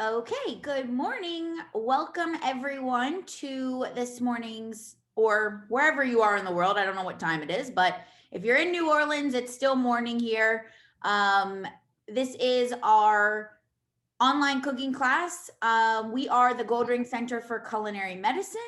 Okay, good morning. Welcome everyone to this morning's, or wherever you are in the world. I don't know what time it is, but if you're in New Orleans, it's still morning here. This is our online cooking class. We are the Goldring Center for Culinary Medicine.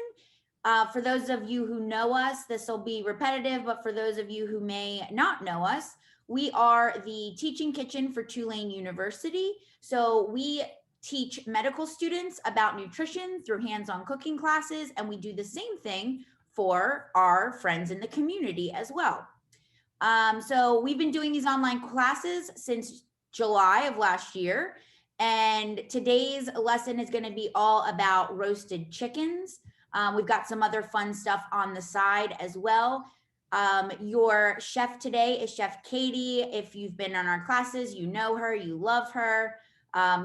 For those of you who know us, this will be repetitive, but for those of you who may not know us, we are the teaching kitchen for Tulane University. So we teach medical students about nutrition through hands-on cooking classes, and we do the same thing for our friends in the community as well. So we've been doing these online classes since July of last year, and today's lesson is going to be all about roasted chickens. We've got some other fun stuff on the side as well. Your chef today is Chef Katie. If you've been on our classes, you know her, you love her.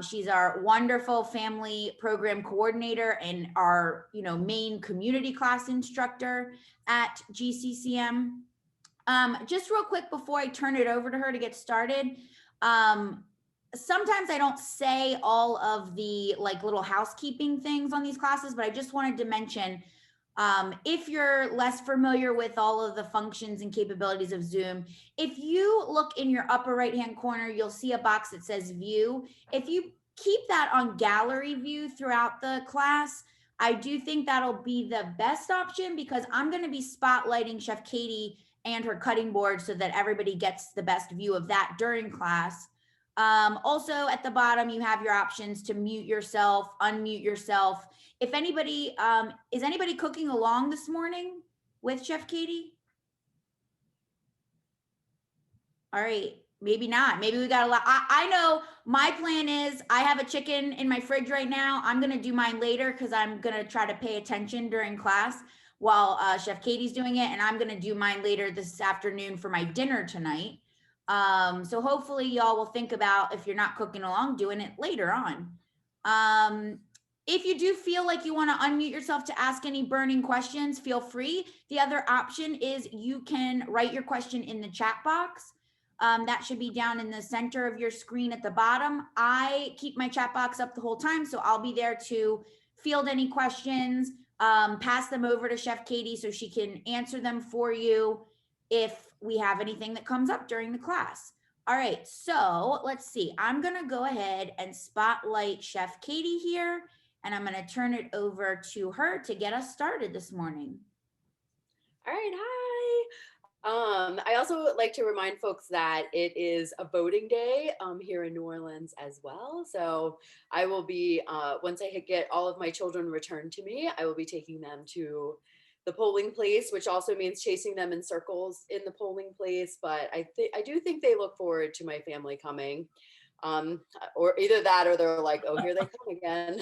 She's our wonderful family program coordinator and our, main community class instructor at GCCM. Just real quick before I turn it over to her to get started, sometimes I don't say all of the little housekeeping things on these classes, but I just wanted to mention, if you're less familiar with all of the functions and capabilities of Zoom, if you look in your upper right-hand corner, you'll see a box that says view. If you keep that on gallery view throughout the class, I do think that'll be the best option because I'm going to be spotlighting Chef Katie and her cutting board so that everybody gets the best view of that during class. Also at the bottom, you have your options to mute yourself, unmute yourself. If anybody, is anybody cooking along this morning with Chef Katie? All right, maybe not. Maybe we got a lot. I know my plan is I have a chicken in my fridge right now. I'm going to do mine later because I'm going to try to pay attention during class while Chef Katie's doing it. And I'm going to do mine later this afternoon for my dinner tonight. So hopefully y'all will think about, if you're not cooking along, doing it later on. If you do feel like you want to unmute yourself to ask any burning questions, feel free. The other option is you can write your question in the chat box. That should be down in the center of your screen at the bottom. I keep my chat box up the whole time, so I'll be there to field any questions, pass them over to Chef Katie so she can answer them for you if we have anything that comes up during the class. All right, so let's see. I'm gonna go ahead and spotlight Chef Katie here, and I'm gonna turn it over to her to get us started this morning. All right, hi. I also would like to remind folks that it is a voting day here in New Orleans as well. So I will be, once I get all of my children returned to me, I will be taking them to the polling place, which also means chasing them in circles in the polling place. But I do think they look forward to my family coming. Or either that or they're like, oh, here they come again.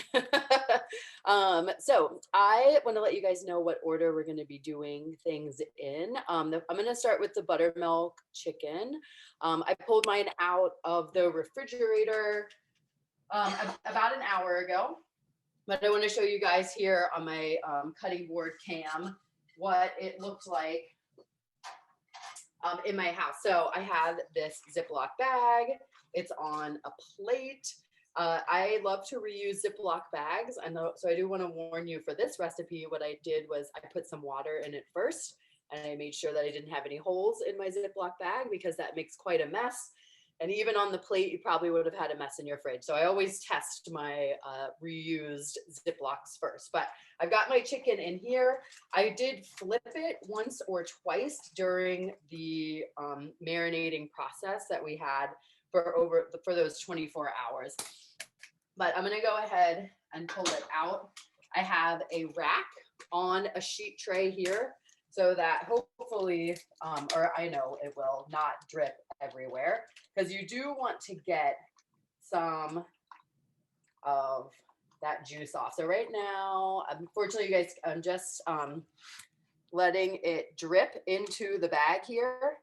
So I want to let you guys know what order we're going to be doing things in. I'm going to start with the buttermilk chicken. I pulled mine out of the refrigerator about an hour ago, but I want to show you guys here on my cutting board cam what it looked like in my house. So I have this Ziploc bag. It's on a plate. I love to reuse Ziploc bags. So I do want to warn you for this recipe, what I did was I put some water in it first, and I made sure that I didn't have any holes in my Ziploc bag because that makes quite a mess. And even on the plate, you probably would have had a mess in your fridge. So I always test my reused Ziplocs first. But I've got my chicken in here. I did flip it once or twice during the marinating process that we had for those 24 hours. But I'm gonna go ahead and pull it out. I have a rack on a sheet tray here so that hopefully, or I know it will not drip everywhere, because you do want to get some of that juice off. So right now, unfortunately, you guys, I'm just letting it drip into the bag here.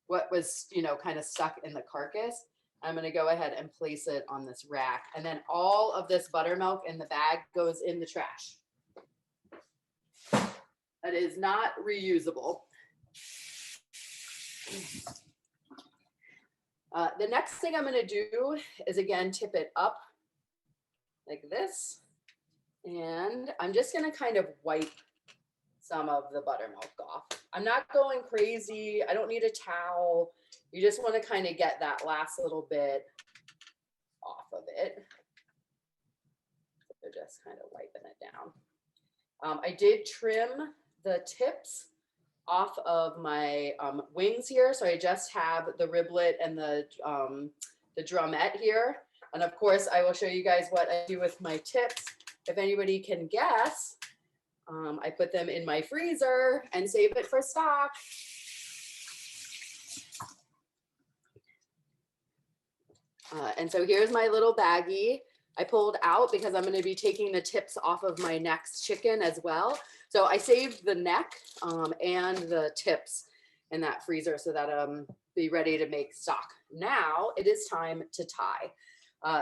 What was, kind of stuck in the carcass. I'm going to go ahead and place it on this rack. And then all of this buttermilk in the bag goes in the trash. That is not reusable. The next thing I'm going to do is, again, tip it up like this. And I'm just gonna kind of wipe some of the buttermilk off. I'm not going crazy. I don't need a towel. You just want to kind of get that last little bit off of it. So just kind of wiping it down. I did trim the tips off of my wings here. So I just have the riblet and the drumette here. And of course, I will show you guys what I do with my tips. If anybody can guess, I put them in my freezer and save it for stock. And so here's my little baggie I pulled out because I'm going to be taking the tips off of my next chicken as well. So I saved the neck and the tips in that freezer so that be ready to make stock. Now it is time to tie.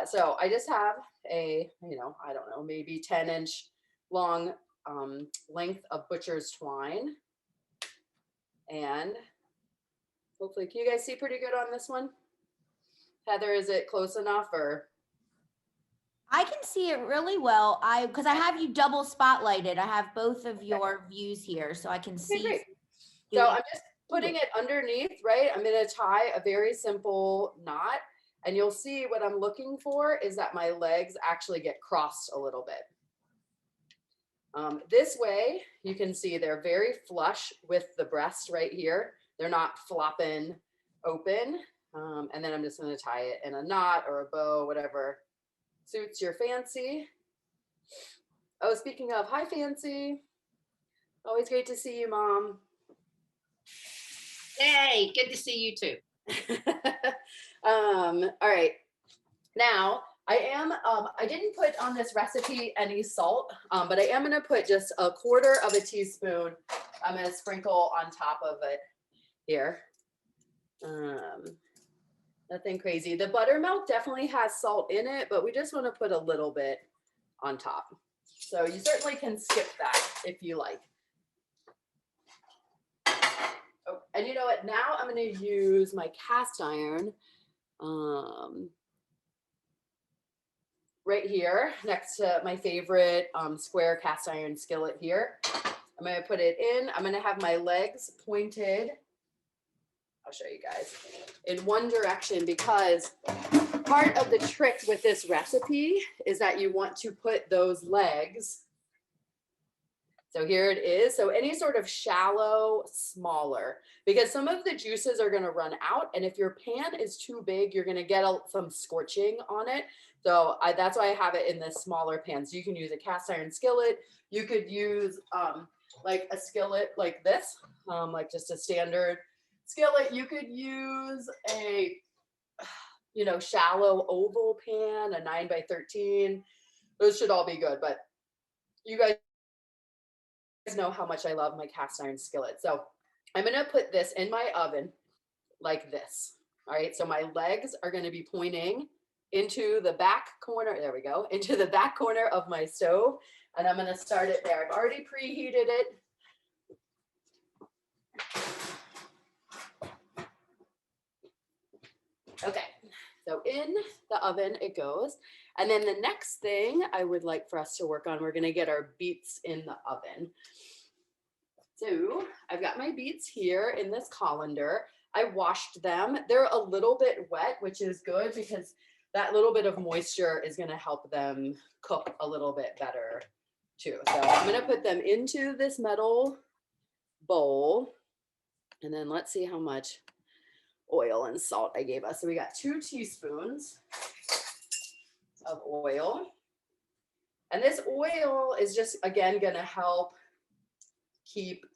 So I just have a, I don't know, maybe 10-inch long length of butcher's twine. And hopefully, can you guys see pretty good on this one? Heather, is it close enough or? I can see it really well. Because I have you double spotlighted. I have both of your views here, so I can see. Great. So I'm just putting it underneath, right? I'm going to tie a very simple knot, and you'll see what I'm looking for is that my legs actually get crossed a little bit. This way, you can see they're very flush with the breast right here. They're not flopping open. And then I'm just going to tie it in a knot or a bow, whatever suits your fancy. Oh, speaking of, hi, Fancy. Always great to see you, Mom. Hey, good to see you too. All right. Now, I didn't put on this recipe any salt, but I am going to put just 1/4 teaspoon. I'm going to sprinkle on top of it here. Nothing crazy. The buttermilk definitely has salt in it, but we just want to put a little bit on top. So you certainly can skip that if you like. Oh, and you know what? Now I'm going to use my cast iron right here next to my favorite square cast iron skillet here. I'm going to put it in. I'm going to have my legs pointed. I'll show you guys in one direction because part of the trick with this recipe is that you want to put those legs. So here it is. So any sort of shallow, smaller, because some of the juices are going to run out. And if your pan is too big, you're going to get some scorching on it. So that's why I have it in this smaller pan. So you can use a cast iron skillet. You could use like a skillet like this, like just a standard skillet. You could use a, shallow oval pan, a 9x13. Those should all be good, but you guys know how much I love my cast iron skillet. So I'm going to put this in my oven like this. All right. So my legs are going to be pointing into the back corner. There we go. Into the back corner of my stove. And I'm going to start it there. I've already preheated it. Okay, so in the oven it goes. And then the next thing I would like for us to work on, we're gonna get our beets in the oven. So I've got my beets here in this colander. I washed them. They're a little bit wet, which is good because that little bit of moisture is gonna help them cook a little bit better too. So I'm gonna put them into this metal bowl. And then let's see how much oil and salt I gave us. So we got 2 teaspoons of oil. And this oil is just, again, going to help keep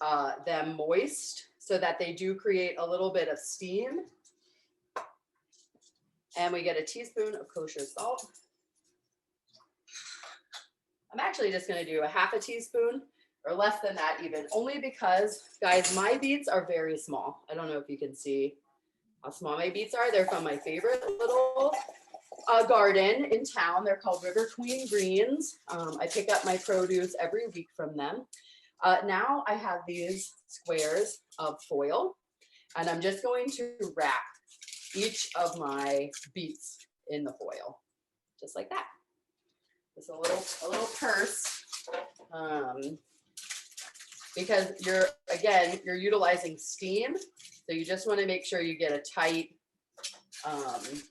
them moist so that they do create a little bit of steam. And we get a teaspoon of kosher salt. I'm actually just going to do a 1/2 teaspoon or less than that even, only because, guys, my beets are very small. I don't know if you can see how small my beets are. They're from my favorite little garden in town. They're called River Queen Greens. I pick up my produce every week from them. Now I have these squares of foil, and I'm just going to wrap each of my beets in the foil, just like that. just a little purse, because you're utilizing steam. So you just want to make sure you get a tight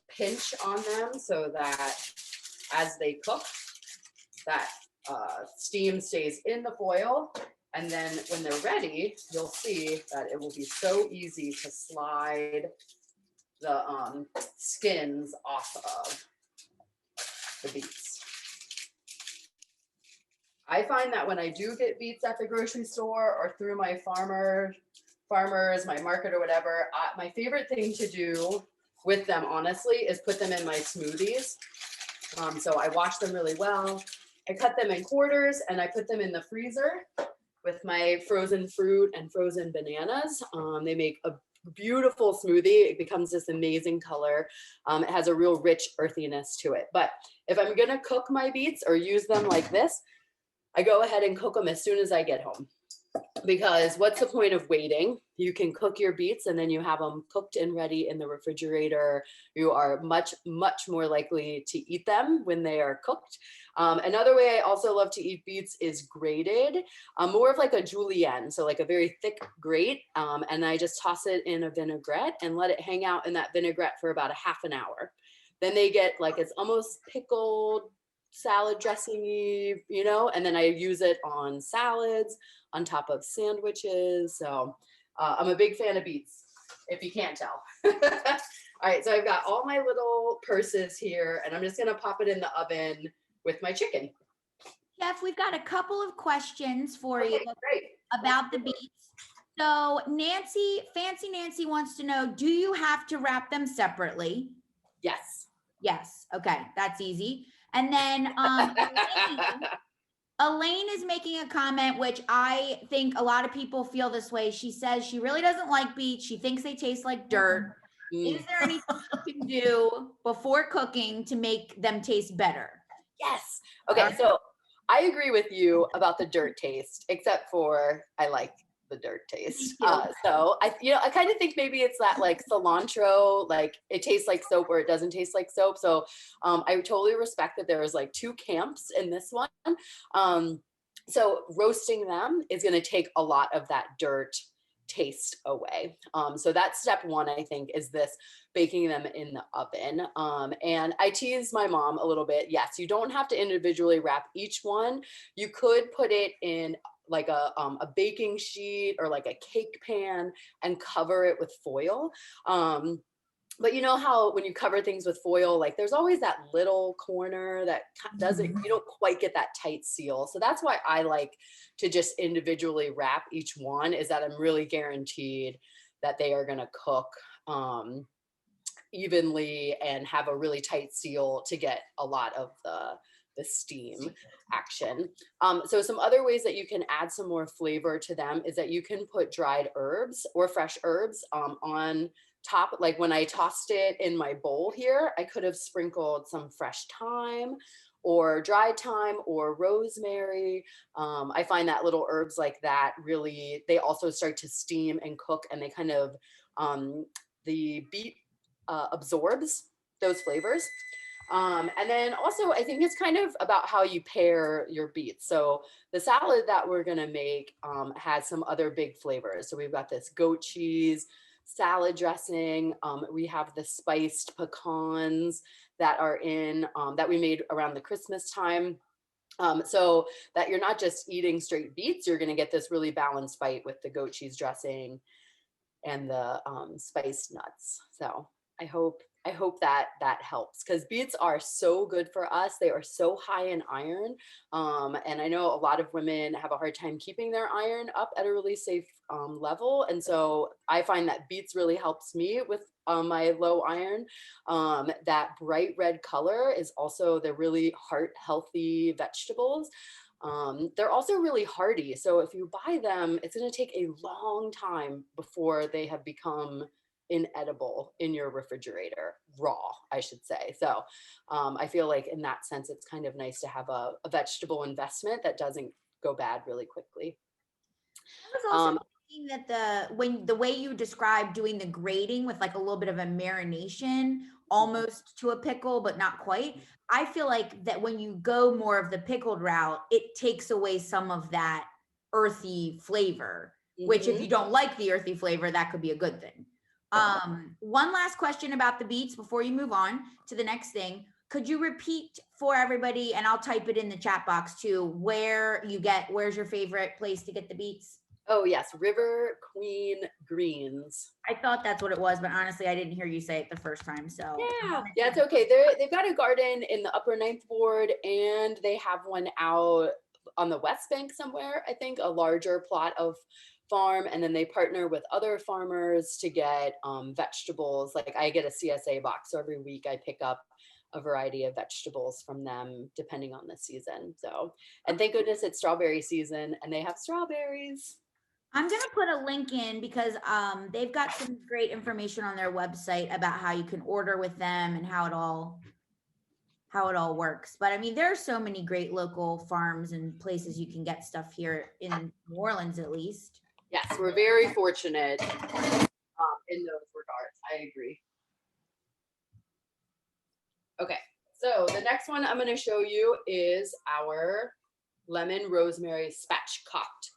pinch on them so that as they cook, that steam stays in the foil. And then when they're ready, you'll see that it will be so easy to slide the skins off of the beets. I find that when I do get beets at the grocery store or through my farmers, my market or whatever, my favorite thing to do with them, honestly, is put them in my smoothies. So I wash them really well. I cut them in quarters and I put them in the freezer with my frozen fruit and frozen bananas. They make a beautiful smoothie. It becomes this amazing color. It has a real rich earthiness to it. But if I'm gonna cook my beets or use them like this, I go ahead and cook them as soon as I get home. Because what's the point of waiting? You can cook your beets and then you have them cooked and ready in the refrigerator. You are much, much more likely to eat them when they are cooked. Another way I also love to eat beets is grated, more of like a julienne, so like a very thick grate. And I just toss it in a vinaigrette and let it hang out in that vinaigrette for about a half an hour. Then they get like, it's almost pickled, salad dressing-y, you know, and then I use it on salads, on top of sandwiches. So I'm a big fan of beets, if you can't tell. All right, so I've got all my little purses here and I'm just gonna pop it in the oven with my chicken. Jeff, we've got a couple of questions for you Great. about the beets. So Fancy Nancy wants to know, do you have to wrap them separately? Yes. Yes, okay, that's easy. And then Elaine is making a comment, which I think a lot of people feel this way. She says she really doesn't like beets. She thinks they taste like dirt. Is there anything you can do before cooking to make them taste better? Yes. Okay, so I agree with you about the dirt taste, except for I like the dirt taste. So I kind of think maybe it's that like cilantro, like it tastes like soap or it doesn't taste like soap. So I totally respect that there is like two camps in this one. So roasting them is going to take a lot of that dirt taste away. So that's step one, I think, is this baking them in the oven. And I tease my mom a little bit. Yes, you don't have to individually wrap each one. You could put it in like a baking sheet or like a cake pan and cover it with foil. But you know how when you cover things with foil, like there's always that little corner that doesn't, you don't quite get that tight seal. So that's why I like to just individually wrap each one, is that I'm really guaranteed that they are going to cook evenly and have a really tight seal to get a lot of the steam action. So some other ways that you can add some more flavor to them is that you can put dried herbs or fresh herbs on top. Like when I tossed it in my bowl here, I could have sprinkled some fresh thyme or dried thyme or rosemary. I find that little herbs like that really, they also start to steam and cook, and they kind of, the beet absorbs those flavors. And then also, I think it's kind of about how you pair your beets. So the salad that we're gonna make has some other big flavors. So we've got this goat cheese salad dressing. We have the spiced pecans that are in, that we made around the Christmas time. So that you're not just eating straight beets, you're gonna get this really balanced bite with the goat cheese dressing and the spiced nuts. So I hope that helps, because beets are so good for us. They are so high in iron. And I know a lot of women have a hard time keeping their iron up at a really safe level. And so I find that beets really helps me with my low iron. That bright red color is also, they're really heart healthy vegetables. They're also really hardy. So if you buy them, it's going to take a long time before they have become inedible in your refrigerator, raw, I should say. So I feel like in that sense, it's kind of nice to have a vegetable investment that doesn't go bad really quickly. I was also thinking that the way you describe doing the grating with like a little bit of a marination, almost to a pickle, but not quite. I feel like that when you go more of the pickled route, it takes away some of that earthy flavor, which if Mhm. you don't like the earthy flavor, that could be a good thing. One last question about the beets before you move on to the next thing. Could you repeat for everybody, and I'll type it in the chat box too, where's your favorite place to get the beets? Oh yes, River Queen Greens. I thought that's what it was, but honestly, I didn't hear you say it the first time. So Yeah, it's okay. They've got a garden in the Upper Ninth Ward, and they have one out on the West Bank somewhere. I think a larger plot of farm, and then they partner with other farmers to get vegetables. Like I get a CSA box, so every week I pick up a variety of vegetables from them depending on the season. So, and thank goodness it's strawberry season, and they have strawberries. I'm gonna put a link in because they've got some great information on their website about how you can order with them and how it all works. But I mean, there are so many great local farms and places you can get stuff here in New Orleans, at least. Yes, we're very fortunate in those regards. I agree. Okay, so the next one I'm going to show you is our lemon rosemary spatchcocked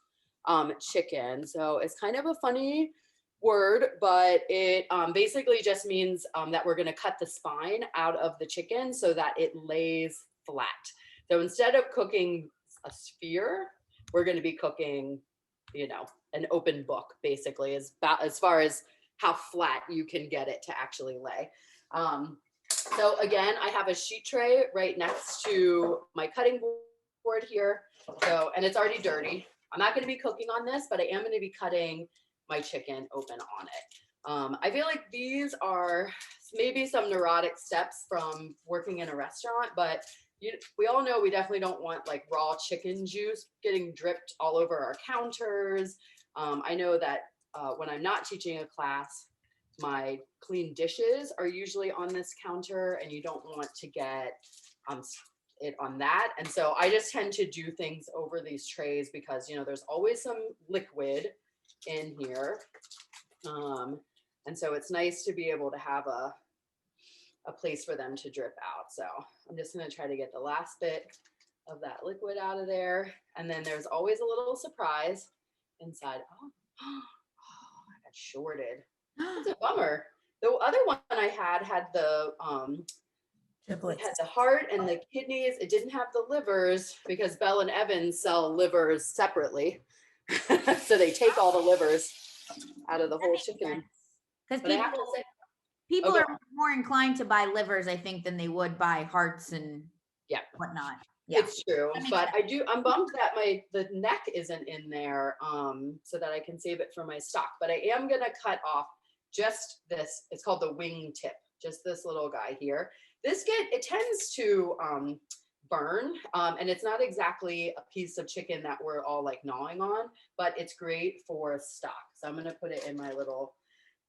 chicken. So it's kind of a funny word, but it basically just means that we're going to cut the spine out of the chicken so that it lays flat. So instead of cooking a sphere, we're going to be cooking, you know, an open book, basically, as far as how flat you can get it to actually lay. So again, I have a sheet tray right next to my cutting board here. So, and it's already dirty. I'm not going to be cooking on this, but I am going to be cutting my chicken open on it. I feel like these are maybe some neurotic steps from working in a restaurant, but we all know we definitely don't want like raw chicken juice getting dripped all over our counters. I know that when I'm not teaching a class, my clean dishes are usually on this counter, and you don't want to get it on that. And so I just tend to do things over these trays because, you know, there's always some liquid in here. And so it's nice to be able to have a place for them to drip out. So I'm just going to try to get the last bit of that liquid out of there. And then there's always a little surprise inside. Oh, I got shorted. It's a bummer. The other one I had the it had the heart and the kidneys. It didn't have the livers because Bell and Evans sell livers separately. So they take all the livers out of the whole chicken. Because But I have to say, people go are more inclined to buy livers, I think, than they would buy hearts and yeah, whatnot. Yeah, it's true. But I'm bummed that the neck isn't in there so that I can save it for my stock. But I am gonna cut off just this. It's called the wing tip, just this little guy here. It tends to burn, and it's not exactly a piece of chicken that we're all like gnawing on, but it's great for stock. So I'm gonna put it in my little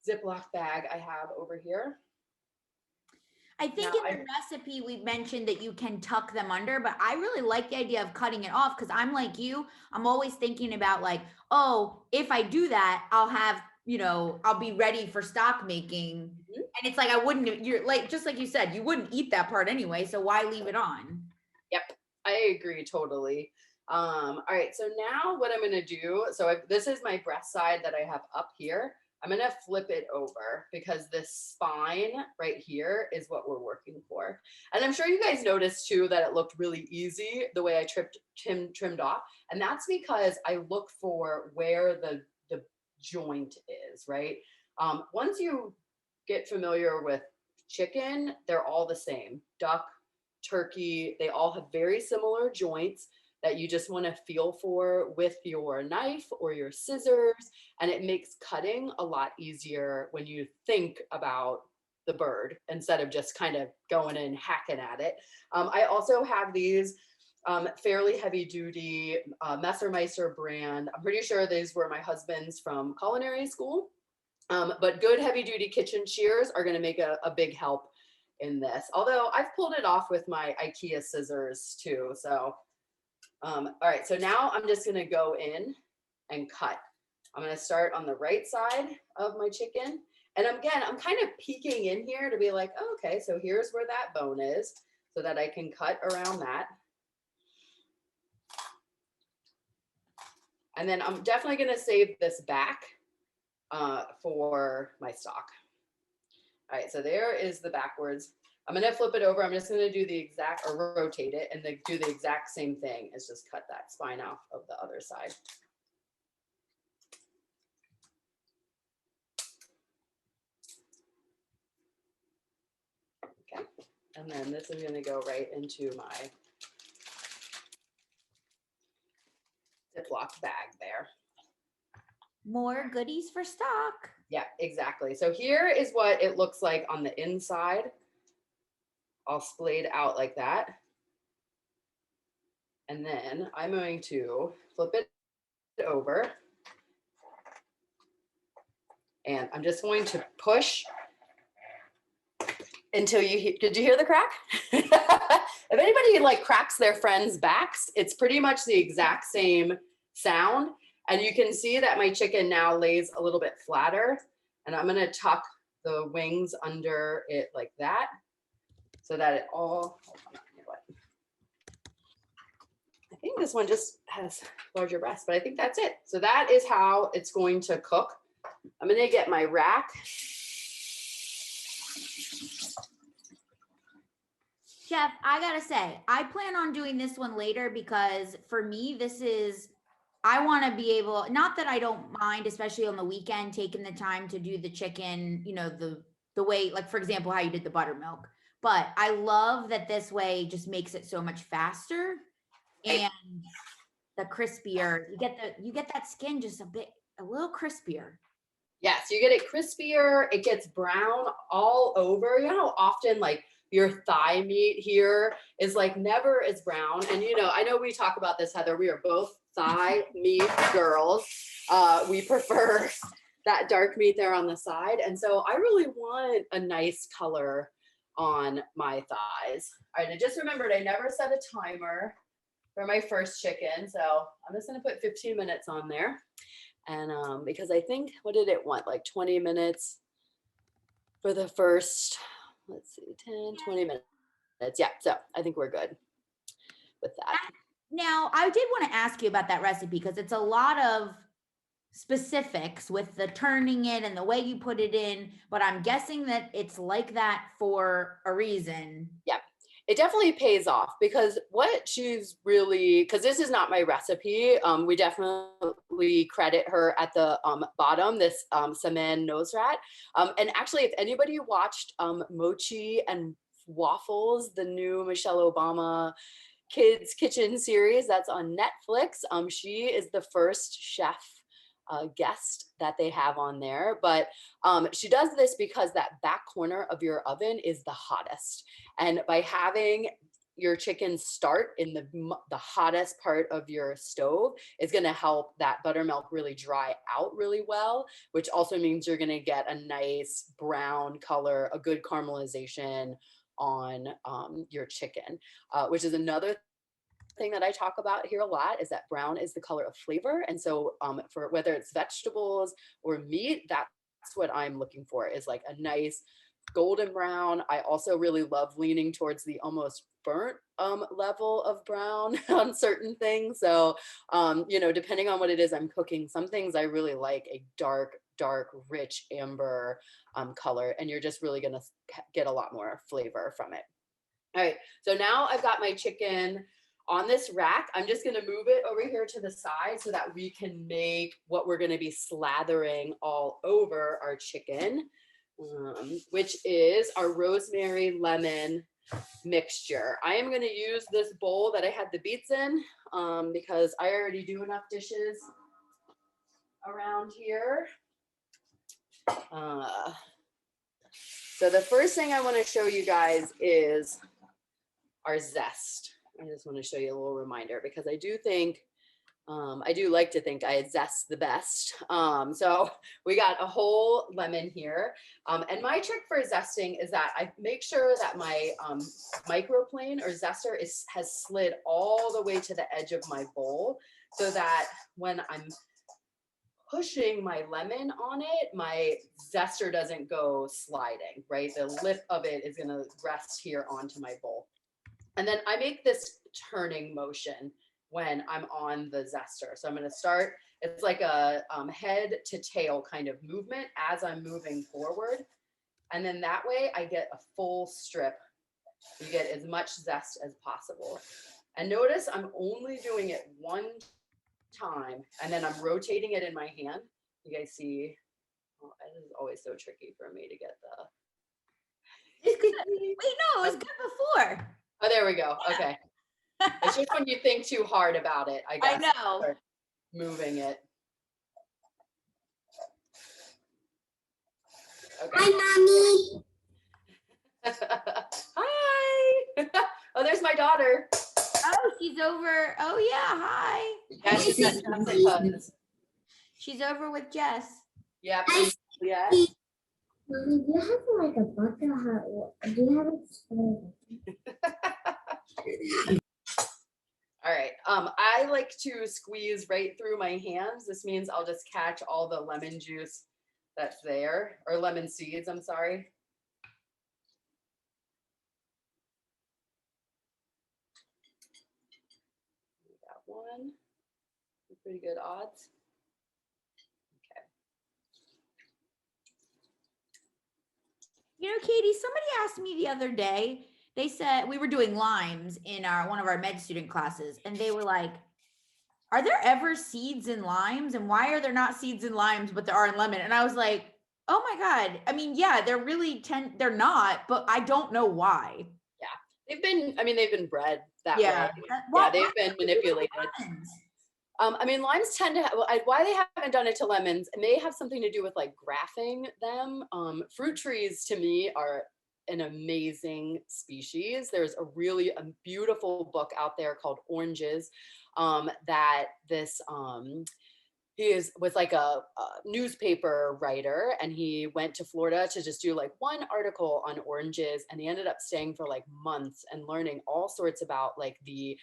Ziploc bag I have over here. I think in the recipe we mentioned that you can tuck them under, but I really like the idea of cutting it off because I'm like you. I'm always thinking about like, oh, if I do that, I'll have, I'll be ready for stock making. Mm-hmm. And it's like, you're like, just like you said, you wouldn't eat that part anyway. So why leave it on? Yep, I agree totally. All right, so now what I'm gonna do, this is my breast side that I have up here. I'm gonna flip it over because this spine right here is what we're working for. And I'm sure you guys noticed too that it looked really easy the way I trimmed off. And that's because I look for where the joint is, right? Once you get familiar with chicken, they're all the same. Duck, turkey, they all have very similar joints that you just want to feel for with your knife or your scissors. And it makes cutting a lot easier when you think about the bird instead of just kind of going and hacking at it. I also have these fairly heavy duty Messermeister brand. I'm pretty sure these were my husband's from culinary school. But good heavy duty kitchen shears are going to make a big help in this. Although I've pulled it off with my IKEA scissors too. So, all right. So now I'm just going to go in and cut I'm gonna start on the right side of my chicken. And again, I'm kind of peeking in here to be like, oh, okay, so here's where that bone is so that I can cut around that. And then I'm definitely gonna save this back for my stock. All right, so there is the backwards. I'm gonna flip it over. I'm just gonna do the exact, or rotate it and then do the exact same thing as just cut that spine off of the other side. Okay, and then this is gonna go right into my Ziploc bag there. More goodies for stock. Yeah, exactly. So here is what it looks like on the inside, all splayed out like that. And then I'm going to flip it over. And I'm just going to push until did you hear the crack? If anybody like cracks their friends' backs, it's pretty much the exact same sound. And you can see that my chicken now lays a little bit flatter. And I'm gonna tuck the wings under it like that so that it all, I think this one just has larger breasts, but I think that's it. So that is how it's going to cook. I'm gonna get my rack. Jeff, I gotta say, I plan on doing this one later because for me, I want to be able, not that I don't mind, especially on the weekend, taking the time to do the chicken, the way, like for example, how you did the buttermilk. But I love that this way just makes it so much faster and the crispier. You get that skin just a little crispier. Yes, you get it crispier. It gets brown all over. You know how often like your thigh meat here is like never as brown. And I know we talk about this, Heather. We are both thigh meat girls. We prefer that dark meat there on the side. And so I really want a nice color on my thighs. All right, I just remembered I never set a timer for my first chicken. So I'm just gonna put 15 minutes on there. And because I think, what did it want? Like 20 minutes for the first, let's see, 10, 20 minutes. Yeah, so I think we're good with that. Now, I did want to ask you about that recipe because it's a lot of specifics with the turning it and the way you put it in, but I'm guessing that it's like that for a reason. Yeah. It definitely pays off because what she's really, because this is not my recipe, we definitely credit her at the bottom, this Saman Nosrat. And actually, if anybody watched Mochi and Waffles, the new Michelle Obama Kids Kitchen series that's on Netflix, she is the first chef guest that they have on there, but she does this because that back corner of your oven is the hottest, and by having your chicken start in the hottest part of your stove is going to help that buttermilk really dry out really well, which also means you're going to get a nice brown color, a good caramelization on your chicken, which is another thing that I talk about here a lot, is that brown is the color of flavor. And so for whether it's vegetables or meat, that's what I'm looking for, is like a nice golden brown. I also really love leaning towards the almost burnt level of brown on certain things. So, depending on what it is I'm cooking, some things I really like a dark, rich amber color, and you're just really gonna get a lot more flavor from it. All right, so now I've got my chicken on this rack. I'm just gonna move it over here to the side so that we can make what we're gonna be slathering all over our chicken, which is our rosemary lemon mixture. I am gonna use this bowl that I had the beets in because I already do enough dishes around here. So the first thing I wanna show you guys is our zest. I just want to show you a little reminder because I do think, I do like to think I zest the best. So we got a whole lemon here. And my trick for zesting is that I make sure that my microplane or zester has slid all the way to the edge of my bowl so that when I'm pushing my lemon on it, my zester doesn't go sliding, right? The lip of it is gonna rest here onto my bowl. And then I make this turning motion when I'm on the zester. So I'm gonna start, it's like a head to tail kind of movement as I'm moving forward. And then that way I get a full strip. You get as much zest as possible. And notice I'm only doing it one time, and then I'm rotating it in my hand. You guys see, oh, it is always so tricky for me to get the. Wait, no, it was good before. Oh, there we go. Okay. It's just when you think too hard about it, I guess. I know. Start moving it. Okay. Hi, mommy. Hi. Oh, there's my daughter. Oh, she's over. Oh yeah, hi. Yeah, she's got Jessica's. She's over with Jess. Yep. Yeah. Mommy, do you have like a bucket? Do you have a All right. I like to squeeze right through my hands. This means I'll just catch all the lemon juice that's there, or lemon seeds, I'm sorry. We got one. Pretty good odds. Okay. You know, Katie, somebody asked me the other day, they said we were doing limes in one of our med student classes, and they were like, are there ever seeds in limes? And why are there not seeds in limes, but there are in lemon? And I was like, oh my God. I mean, yeah, they're not, but I don't know why. They've been bred that Yeah. way. Yeah, they've been manipulated. I mean, limes tend to have, why they haven't done it to lemons, it may have something to do with like grafting them. Fruit trees to me are an amazing species. There's a beautiful book out there called Oranges that this, was like a newspaper writer, and he went to Florida to just do like one article on oranges, and he ended up staying for like months and learning all sorts about like the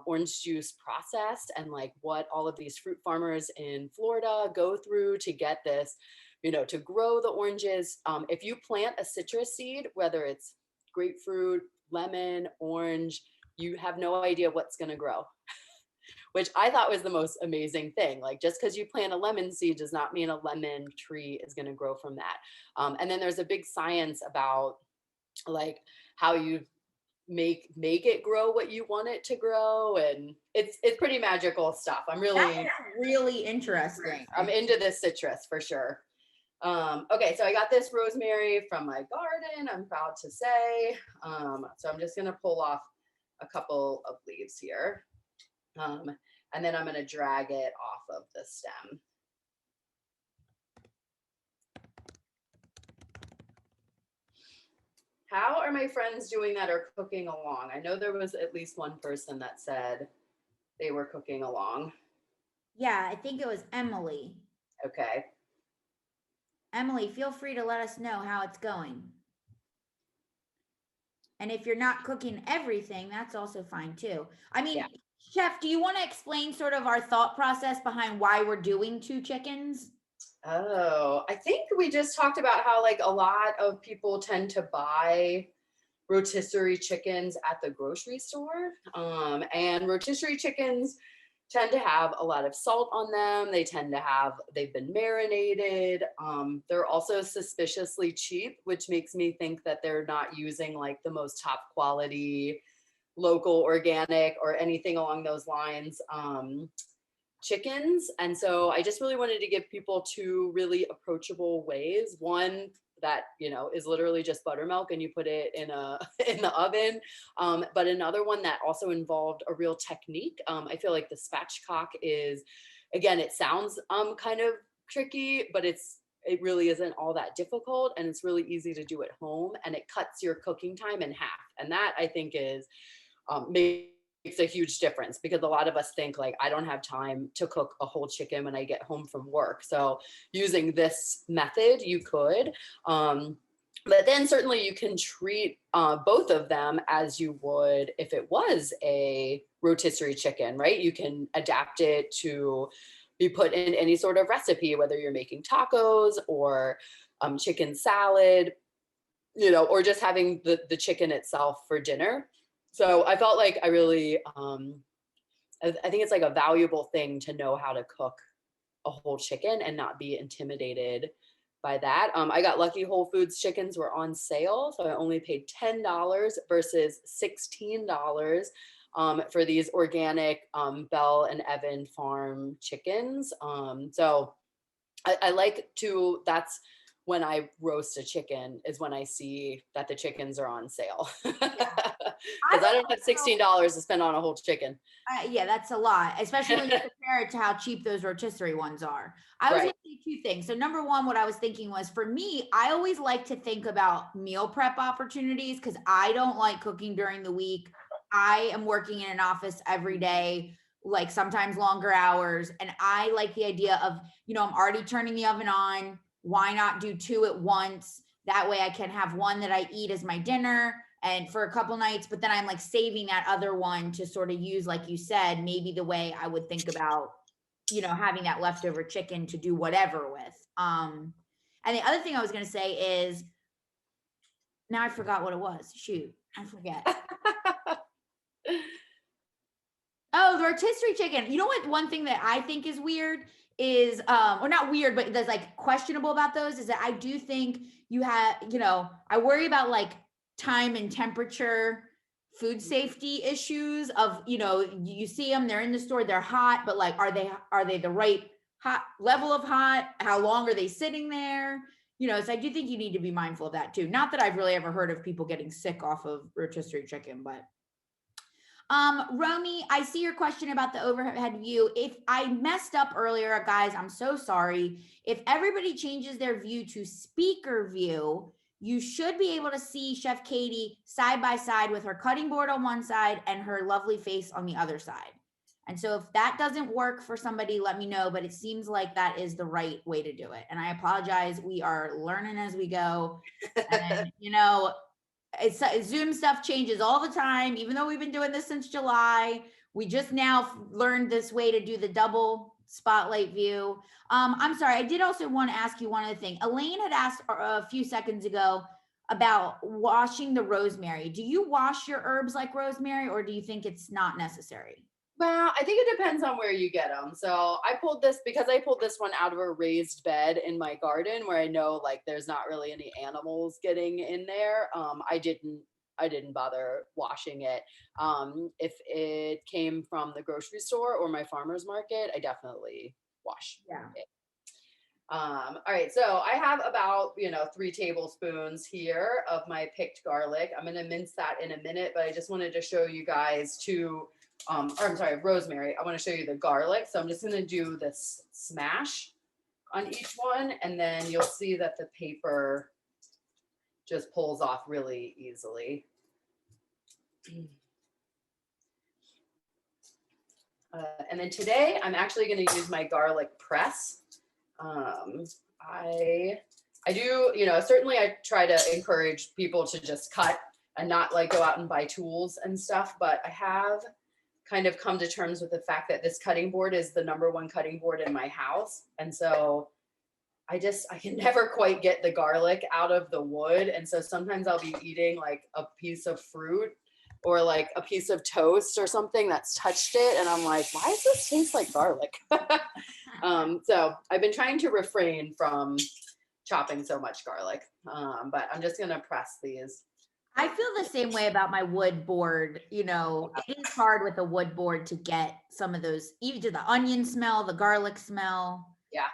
orange juice process and like what all of these fruit farmers in Florida go through to get this, to grow the oranges. If you plant a citrus seed, whether it's grapefruit, lemon, orange, you have no idea what's going to grow, which I thought was the most amazing thing. Like, just because you plant a lemon seed does not mean a lemon tree is going to grow from that. And then there's a big science about like how you make it grow what you want it to grow, and it's pretty magical stuff. That's really interesting. I'm into this citrus for sure. Okay, so I got this rosemary from my garden, I'm proud to say. So I'm just gonna pull off a couple of leaves here, and then I'm gonna drag it off of the stem. How are my friends doing that are cooking along? I know there was at least one person that said they were cooking along. Yeah, I think it was Emily. Okay. Emily, feel free to let us know how it's going. And if you're not cooking everything, that's also fine too. I mean, yeah. Chef, do you want to explain sort of our thought process behind why we're doing 2 chickens? Oh, I think we just talked about how like a lot of people tend to buy rotisserie chickens at the grocery store. And rotisserie chickens tend to have a lot of salt on them. They've been marinated. They're also suspiciously cheap, which makes me think that they're not using like the most top quality, local, organic, or anything along those lines. Chickens. And so I just really wanted to give people 2 really approachable ways. One that, is literally just buttermilk and you put it in the oven. But another one that also involved a real technique. I feel like the spatchcock is, again, it sounds kind of tricky, but it really isn't all that difficult, and it's really easy to do at home, and it cuts your cooking time in half. And that I think is makes a huge difference, because a lot of us think like, I don't have time to cook a whole chicken when I get home from work. So using this method, you could, but then certainly you can treat both of them as you would if it was a rotisserie chicken, right? You can adapt it to be put in any sort of recipe, whether you're making tacos or chicken salad, you know, or just having the chicken itself for dinner. So I felt like I really, I think it's like a valuable thing to know how to cook a whole chicken and not be intimidated by that. I got lucky. Whole Foods chickens were on sale, so I only paid $10 versus $16 for these organic Bell and Evan farm chickens. So I like to, that's when I roast a chicken, is when I see that the chickens are on sale. Because I don't have $16 to spend on a whole chicken. Yeah, that's a lot, especially when you compare it to how cheap those rotisserie ones are. I was Right. going to say two things. So number one, what I was thinking was, for me, I always like to think about meal prep opportunities because I don't like cooking during the week. I am working in an office every day, like sometimes longer hours. And I like the idea of, you know, I'm already turning the oven on. Why not do two at once? That way I can have one that I eat as my dinner and for a couple nights, but then I'm like saving that other one to sort of use, like you said, maybe the way I would think about, you know, having that leftover chicken to do whatever with. And the other thing I was going to say is, now I forgot what it was. Shoot, I forget. Oh, the rotisserie chicken. You know what? One thing that I think is weird is, or not weird, but that's like questionable about those is that I do think you have, you know, I worry about like time and temperature, food safety issues of, you know, you see them, they're in the store, they're hot, but like, are they the right hot level of hot? How long are they sitting there? You know, so I do think you need to be mindful of that too. Not that I've really ever heard of people getting sick off of rotisserie chicken, but Romy, I see your question about the overhead view. If I messed up earlier, guys, I'm so sorry. If everybody changes their view to speaker view, you should be able to see Chef Katie side by side with her cutting board on one side and her lovely face on the other side. And so if that doesn't work for somebody, let me know, but it seems like that is the right way to do it. And I apologize. We are learning as we go. And, you know, Zoom stuff changes all the time, even though we've been doing this since July. We just now learned this way to do the double spotlight view. I'm sorry, I did also want to ask you one other thing. Elaine had asked a few seconds ago about washing the rosemary. Do you wash your herbs like rosemary, or do you think it's not necessary? Well, I think it depends on where you get them. So I pulled this one out of a raised bed in my garden where I know like there's not really any animals getting in there. I didn't bother washing it. If it came from the grocery store or my farmer's market, I definitely wash it. All right, so I have about 3 tablespoons here of my picked garlic. I'm going to mince that in a minute, but I just wanted to show you guys rosemary. I want to show you the garlic. So I'm just going to do this smash on each one, and then you'll see that the paper just pulls off really easily. And then today I'm actually going to use my garlic press. I do, certainly I try to encourage people to just cut and not like go out and buy tools and stuff, but I have kind of come to terms with the fact that this cutting board is the #1 cutting board in my house. And so I can never quite get the garlic out of the wood. And so sometimes I'll be eating like a piece of fruit or like a piece of toast or something that's touched it. And I'm like, why does this taste like garlic? So I've been trying to refrain from chopping so much garlic, but I'm just going to press these. I feel the same way about my wood board. It is hard with a wood board to get some of those, even to the onion smell, the garlic smell. Yeah.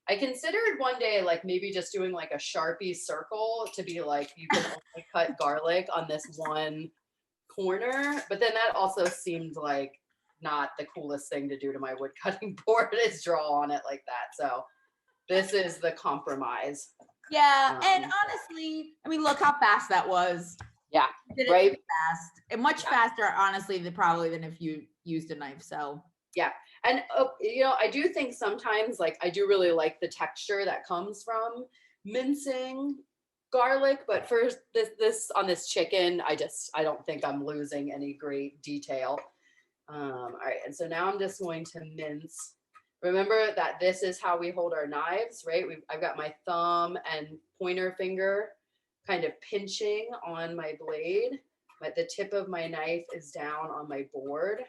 I considered one day, like maybe just doing like a Sharpie circle to be like, you can only cut garlic on this one corner. But then that also seemed like not the coolest thing to do to my wood cutting board is draw on it like that. So this is the compromise. Yeah. And honestly, I mean, look how fast that was. Yeah. Did it right. Fast and much faster, honestly, than if you used a knife. So yeah. And I do think sometimes like I do really like the texture that comes from mincing garlic, but for this on this chicken, I don't think I'm losing any great detail. All right, and so now I'm just going to mince Remember that this is how we hold our knives, right? I've got my thumb and pointer finger kind of pinching on my blade, but the tip of my knife is down on my board.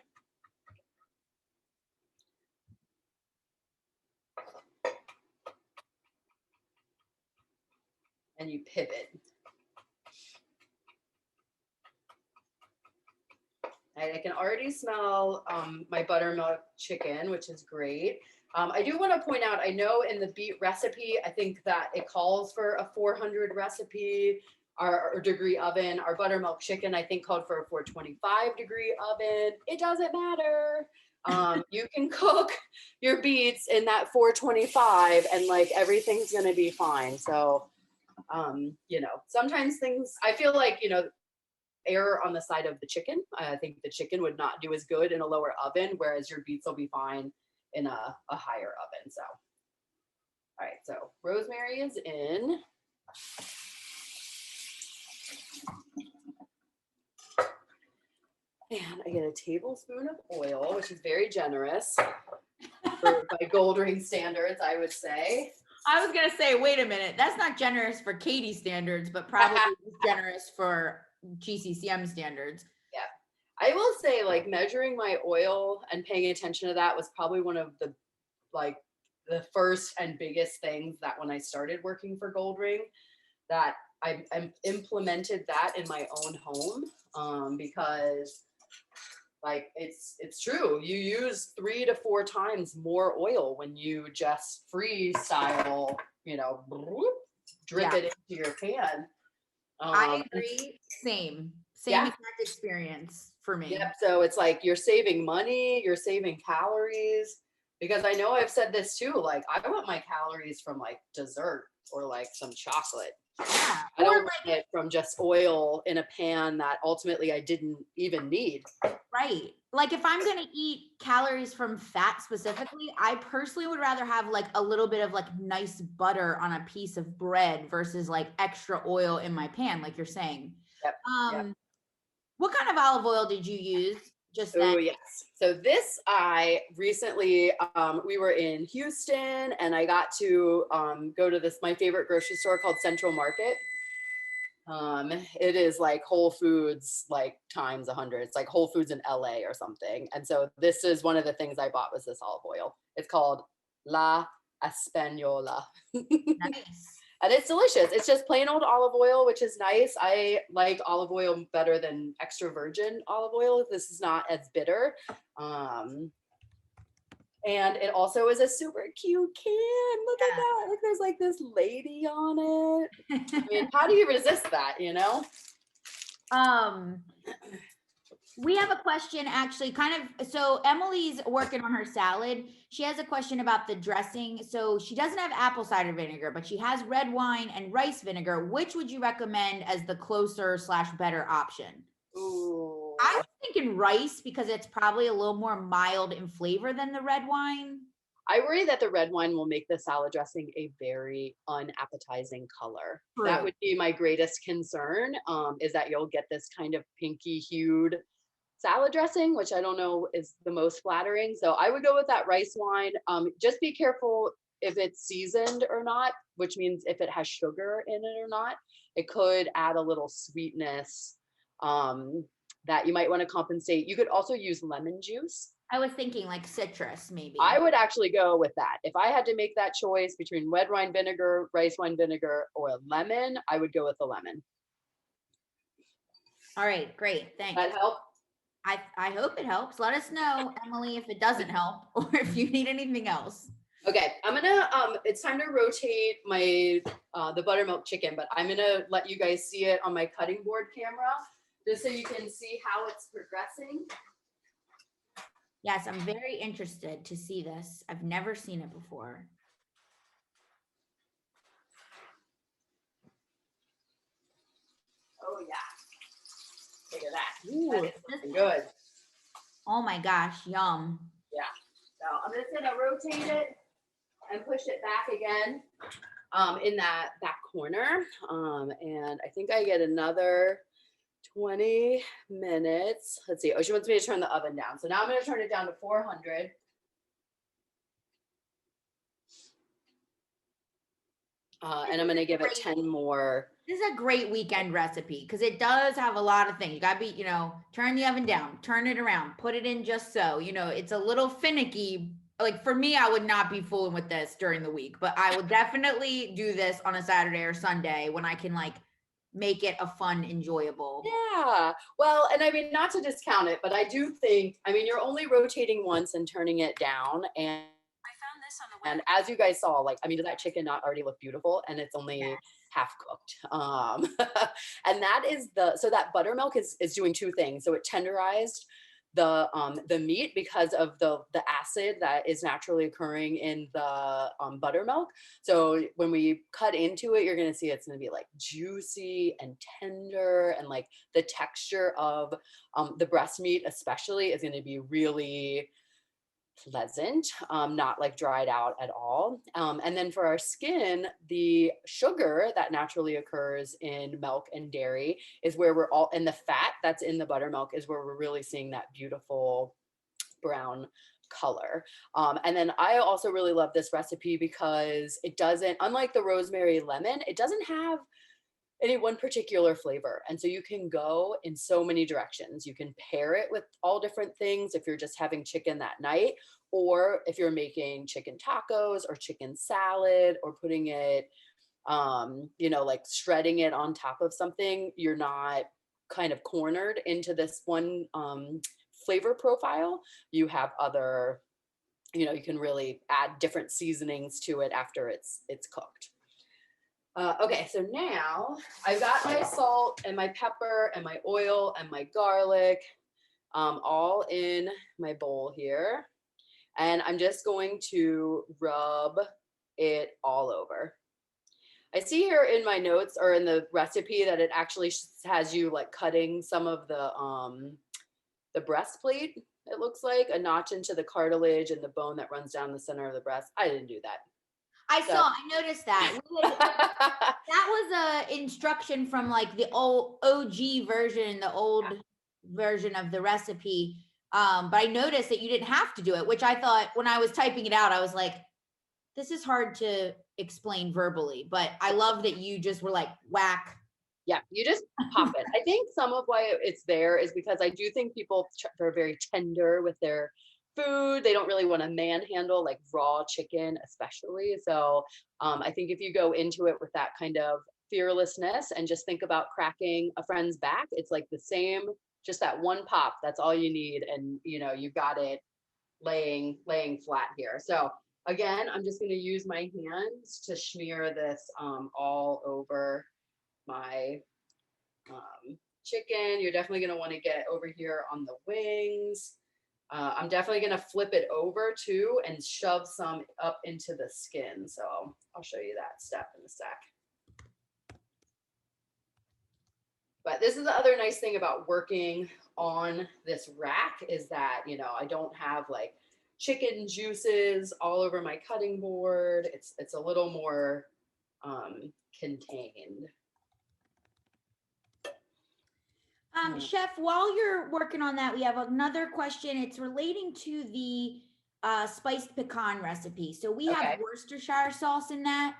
And you pivot. I can already smell my buttermilk chicken, which is great. I do want to point out, I know in the beet recipe, I think that it calls for a 400 recipe or degree oven. Our buttermilk chicken, I think, called for a 425 degree oven. It doesn't matter. You can cook your beets in that 425 and like everything's going to be fine. So, you know, sometimes things, I feel like, you know, error on the side of the chicken. I think the chicken would not do as good in a lower oven, whereas your beets will be fine in a higher oven. So, all right, so rosemary is in. And I get a tablespoon of oil, which is very generous by Goldring standards, I would say. I was gonna say, wait a minute, that's not generous for Katie standards, but probably generous for GCCM standards. Yeah, I will say, like, measuring my oil and paying attention to that was probably one of the first and biggest things that when I started working for Goldring, that I implemented that in my own home, because like it's true, you use 3 to 4 times more oil when you just freestyle, you know, drip it into your pan. I agree. Same exact experience for me. Yep. So it's like you're saving money, you're saving calories, because I know I've said this too. Like, I want my calories from like dessert or like some chocolate. Yeah. I don't want it from just oil in a pan that ultimately I didn't even need. Right. Like if I'm going to eat calories from fat specifically, I personally would rather have like a little bit of like nice butter on a piece of bread versus like extra oil in my pan, like you're saying. Yep. What kind of olive oil did you use just then? Oh, yes. So this, I recently, we were in Houston and I got to go to my favorite grocery store called Central Market. It is like Whole Foods, like times 100. It's like Whole Foods in LA or something. And so this is one of the things I bought was this olive oil. It's called La Española. Nice. And it's delicious. It's just plain old olive oil, which is nice. I like olive oil better than extra virgin olive oil. This is not as bitter. And it also is a super cute can. Look at that. Like there's like this lady on it. I mean, how do you resist that, you know? We have a question actually so Emily's working on her salad. She has a question about the dressing. So she doesn't have apple cider vinegar, but she has red wine and rice vinegar. Which would you recommend as the closer / better option? Ooh. I was thinking rice because it's probably a little more mild in flavor than the red wine. I worry that the red wine will make the salad dressing a very unappetizing color. True. That would be my greatest concern, is that you'll get this kind of pinky hued salad dressing, which I don't know is the most flattering. So I would go with that rice wine. Just be careful if it's seasoned or not, which means if it has sugar in it or not. It could add a little sweetness that you might want to compensate. You could also use lemon juice. I was thinking like citrus, maybe. I would actually go with that. If I had to make that choice between red wine vinegar, rice wine vinegar, or lemon, I would go with the lemon. All right, great. Thanks. That help? I hope it helps. Let us know, Emily, if it doesn't help or if you need anything else. Okay, I'm gonna, it's time to rotate my, the buttermilk chicken, but I'm gonna let you guys see it on my cutting board camera, just so you can see how it's progressing. Yes, I'm very interested to see this. I've never seen it before. Oh yeah. Look at that. Ooh, that is looking good. Oh my gosh, yum. Yeah. So I'm just gonna rotate it and push it back again in that back corner. And I think I get another 20 minutes. Let's see. Oh, she wants me to turn the oven down. So now I'm gonna turn it down to 400. And I'm going to give it 10 more. This is a great weekend recipe because it does have a lot of things. You gotta be, turn the oven down, turn it around, put it in just so. It's a little finicky. Like for me, I would not be fooling with this during the week, but I will definitely do this on a Saturday or Sunday when I can like make it a fun, enjoyable. Yeah. Well, and I mean, not to discount it, but I do think, I mean, you're only rotating once and turning it down. And I found this on the and as you guys saw, like, I mean, does that chicken not already look beautiful? And it's only half cooked. And that is so that buttermilk is doing two things. So it tenderized the meat because of the acid that is naturally occurring in the buttermilk. So when we cut into it, you're going to see it's going to be like juicy and tender, and like the texture of the breast meat especially is going to be really pleasant, not like dried out at all. And then for our skin, the sugar that naturally occurs in milk and dairy is where we're all, and the fat that's in the buttermilk is where we're really seeing that beautiful brown color. And then I also really love this recipe because it doesn't, unlike the rosemary lemon, it doesn't have any one particular flavor. And so you can go in so many directions. You can pair it with all different things if you're just having chicken that night, or if you're making chicken tacos or chicken salad or putting it, like shredding it on top of something, you're not kind of cornered into this one flavor profile. You have other, you can really add different seasonings to it after it's cooked. Okay, so now I've got my salt and my pepper and my oil and my garlic all in my bowl here. And I'm just going to rub it all over. I see here in my notes or in the recipe that it actually has you like cutting some of the breastplate, it looks like, a notch into the cartilage and the bone that runs down the center of the breast. I didn't do that. I noticed that. That was a instruction from like the old OG version, the old version of the recipe. But I noticed that you didn't have to do it, which I thought when I was typing it out, I was like, this is hard to explain verbally, but I love that you just were like, whack. Yeah, you just pop it. I think some of why it's there is because I do think people are very tender with their food. They don't really want to manhandle like raw chicken, especially. So I think if you go into it with that kind of fearlessness and just think about cracking a friend's back, it's like the same, just that one pop. That's all you need, and you've got it laying flat here. So again, I'm just going to use my hands to smear this all over my chicken. You're definitely going to want to get over here on the wings. I'm definitely going to flip it over too and shove some up into the skin. So I'll show you that step in a sec. But this is the other nice thing about working on this rack is that, I don't have like chicken juices all over my cutting board. It's a little more contained. Chef, while you're working on that, we have another question. It's relating to the spiced pecan recipe. So we have Worcestershire sauce in that.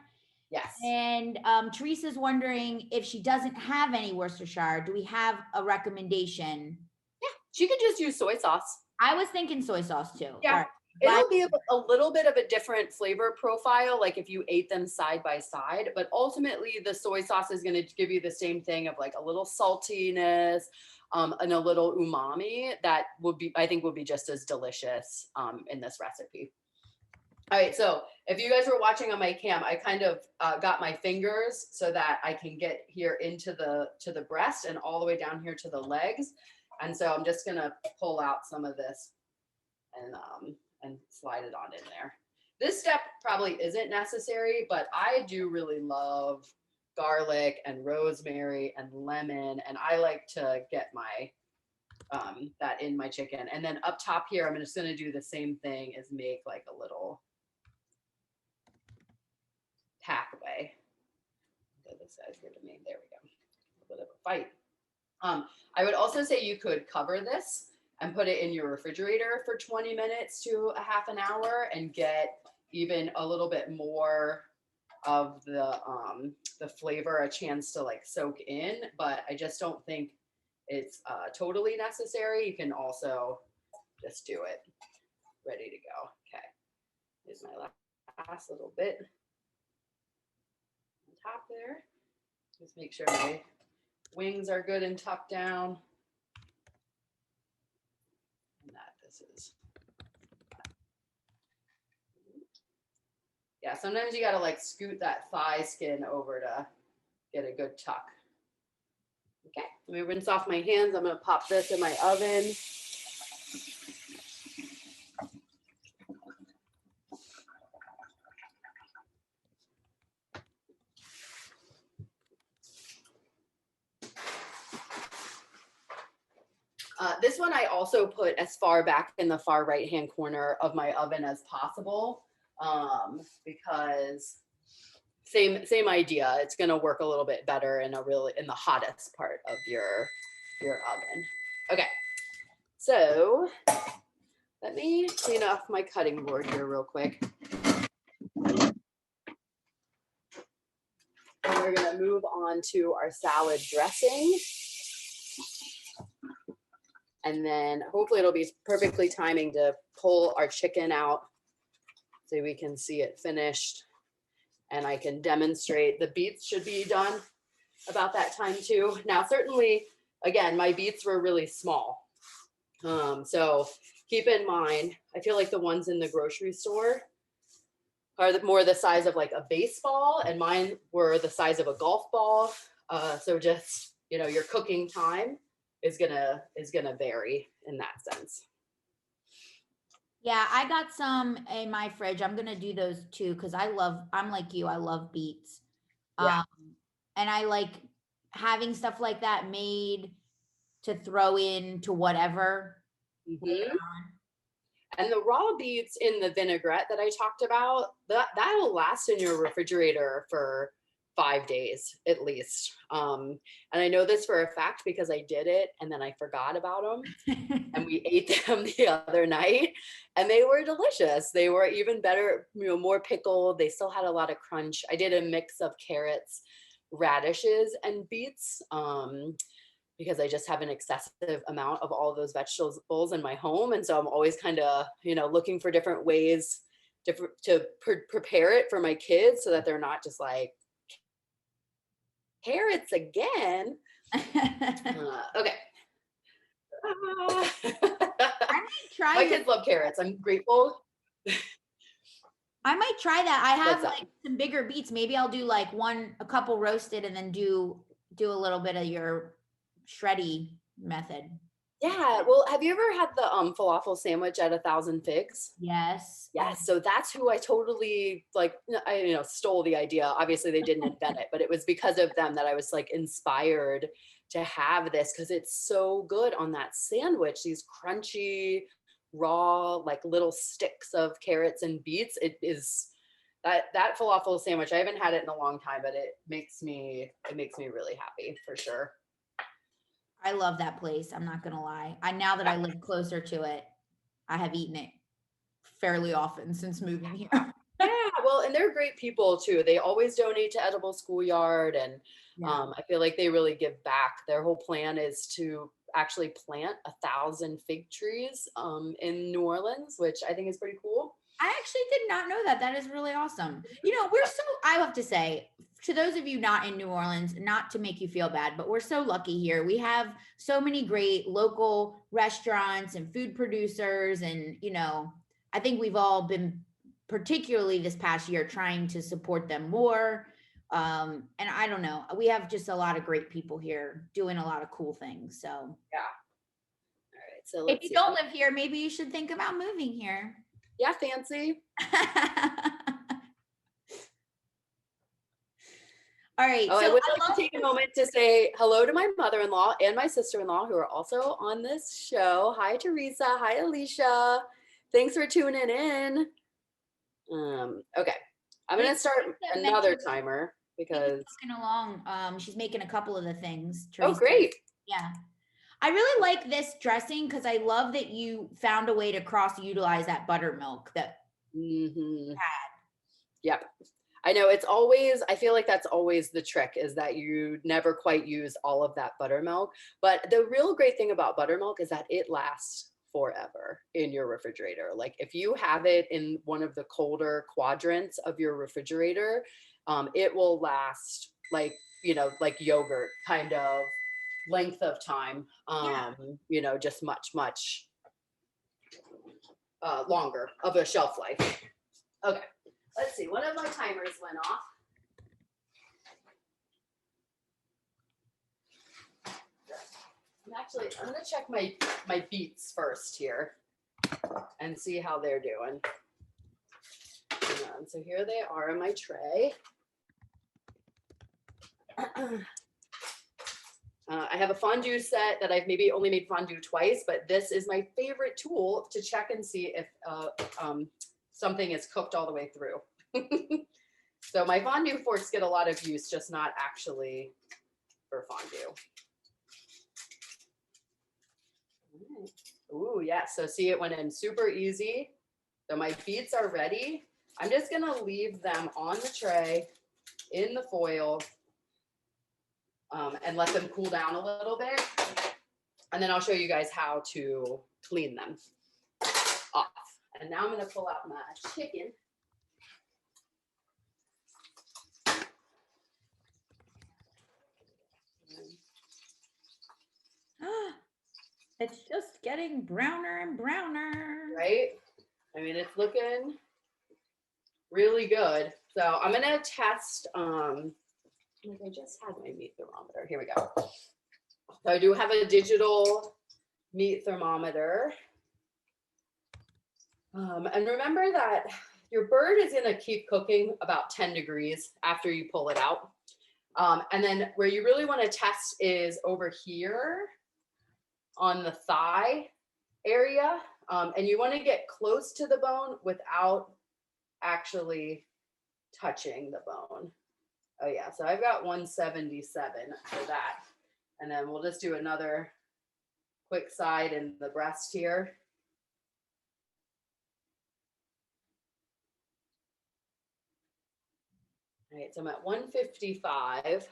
Yes. And Teresa's wondering if she doesn't have any Worcestershire, do we have a recommendation? Yeah, she could just use soy sauce. I was thinking soy sauce too. Yeah. It'll be a little bit of a different flavor profile, like if you ate them side by side, but ultimately the soy sauce is going to give you the same thing of like a little saltiness and a little umami that I think would be just as delicious in this recipe. All right, so if you guys were watching on my cam, I kind of got my fingers so that I can get here into the breast and all the way down here to the legs. And so I'm just gonna pull out some of this and slide it on in there. This step probably isn't necessary, but I do really love garlic and rosemary and lemon, and I like to get my that in my chicken. And then up top here, I'm just gonna do the same thing as make like a little pathway. This guy's here to me. There we go. A bit of a fight. I would also say you could cover this and put it in your refrigerator for 20 minutes to a half an hour and get even a little bit more of the flavor a chance to like soak in, but I just don't think it's totally necessary. You can also just do it. Ready to go. Okay. Here's my last little bit on top there. Just make sure my wings are good and tucked down. And that this is. Yeah, sometimes you gotta like scoot that thigh skin over to get a good tuck. Okay, let me rinse off my hands. I'm gonna pop this in my oven. This one I also put as far back in the far right-hand corner of my oven as possible, because same idea. It's gonna work a little bit better in the hottest part of your oven. Okay, so let me clean off my cutting board here real quick. And we're gonna move on to our salad dressing. And then hopefully it'll be perfectly timing to pull our chicken out so we can see it finished. And I can demonstrate the beets should be done about that time too. Now, certainly, again, my beets were really small. So keep in mind, I feel like the ones in the grocery store are more the size of like a baseball, and mine were the size of a golf ball. So just, your cooking time is gonna vary in that sense. Yeah, I got some in my fridge. I'm gonna do those too because I'm like you, I love beets. Yeah. And I like having stuff like that made to throw in to whatever. Mm-hmm. And the raw beets in the vinaigrette that I talked about, that'll last in your refrigerator for 5 days at least. And I know this for a fact because I did it and then I forgot about them. And we ate them the other night and they were delicious. They were even better, more pickled. They still had a lot of crunch. I did a mix of carrots, radishes, and beets because I just have an excessive amount of all of those vegetables in my home. And so I'm always kind of, looking for different ways to prepare it for my kids so that they're not just like, carrots again. Okay. I might try. My kids love carrots. I'm grateful. I might try that. I have like some bigger beets. Maybe I'll do like a couple roasted and then do a little bit of your shreddy method. Yeah. Well, have you ever had the falafel sandwich at 1,000 Figs? Yes. Yes. So that's who I totally stole the idea. Obviously they didn't invent it, but it was because of them that I was like inspired to have this because it's so good on that sandwich. These crunchy, raw, like little sticks of carrots and beets. It is that falafel sandwich. I haven't had it in a long time, but it makes me really happy for sure. I love that place. I'm not gonna lie. Now that I live closer to it, I have eaten it fairly often since moving here. Yeah, well, and they're great people too. They always donate to Edible Schoolyard, and I feel like they really give back. Their whole plan is to actually plant 1,000 fig trees in New Orleans, which I think is pretty cool. I actually did not know that. That is really awesome. I have to say, to those of you not in New Orleans, not to make you feel bad, but we're so lucky here. We have so many great local restaurants and food producers. And, I think we've all been, particularly this past year, trying to support them more. And I don't know, we have just a lot of great people here doing a lot of cool things. So, yeah. All right. So if you don't live here, maybe you should think about moving here. Yeah, fancy. All right. So I would like to take a moment to say hello to my mother-in-law and my sister-in-law who are also on this show. Hi, Teresa. Hi, Alicia. Thanks for tuning in. Okay. I'm going to start another timer because along. She's making a couple of the things. Teresa. Oh, great. Yeah. I really like this dressing because I love that you found a way to cross-utilize that buttermilk that you had. Yep. I know it's always, I feel like that's always the trick, is that you never quite use all of that buttermilk. But the real great thing about buttermilk is that it lasts forever in your refrigerator. Like if you have it in one of the colder quadrants of your refrigerator, it will last like, you know, like yogurt kind of length of time, you know, just much, much longer of a shelf life. Okay. Let's see, one of my timers went off. I'm gonna check my beets first here and see how they're doing. And so here they are in my tray. I have a fondue set that I've maybe only made fondue twice, but this is my favorite tool to check and see if something is cooked all the way through. So my fondue forks get a lot of use, just not actually for fondue. Ooh, yeah, so see, it went in super easy. So my beets are ready. I'm just gonna leave them on the tray in the foil and let them cool down a little bit. And then I'll show you guys how to clean them off. And now I'm gonna pull out my chicken. It's just getting browner and browner. Right? I mean, it's looking really good. So I'm gonna test, I just had my meat thermometer. Here we go. So I do have a digital meat thermometer. And remember that your bird is gonna keep cooking about 10 degrees after you pull it out. And then where you really wanna test is over here on the thigh area. And you wanna get close to the bone without actually touching the bone. Oh yeah, so I've got 177 for that. And then we'll just do another quick side in the breast here. All right, so I'm at 155.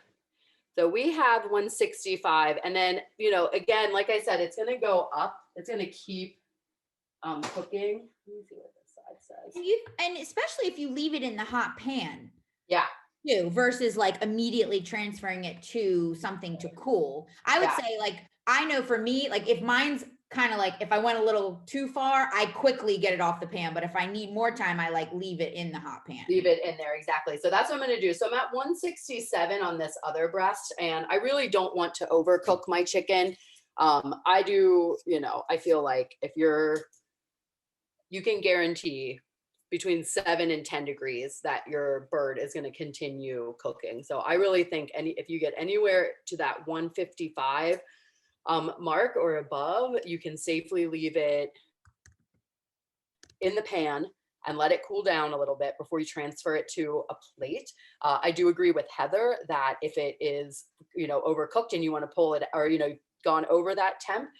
So we have 165. And then, you know, again, like I said, it's gonna go up. It's gonna keep cooking. Let me see what this side says. And especially if you leave it in the hot pan. Yeah. Too, versus like immediately transferring it to something to cool. I would say, like, I know for me, like if mine's kind of like, if I went a little too far, I quickly get it off the pan. But if I need more time, I like leave it in the hot pan. Leave it in there, exactly. So that's what I'm gonna do. So I'm at 167 on this other breast, and I really don't want to overcook my chicken. I do, you know, I feel like if you can guarantee between 7 and 10 degrees that your bird is going to continue cooking. So I really think if you get anywhere to that 155 mark or above, you can safely leave it in the pan and let it cool down a little bit before you transfer it to a plate. I do agree with Heather that if it is, you know, overcooked and you want to pull it, or, you know, gone over that temp,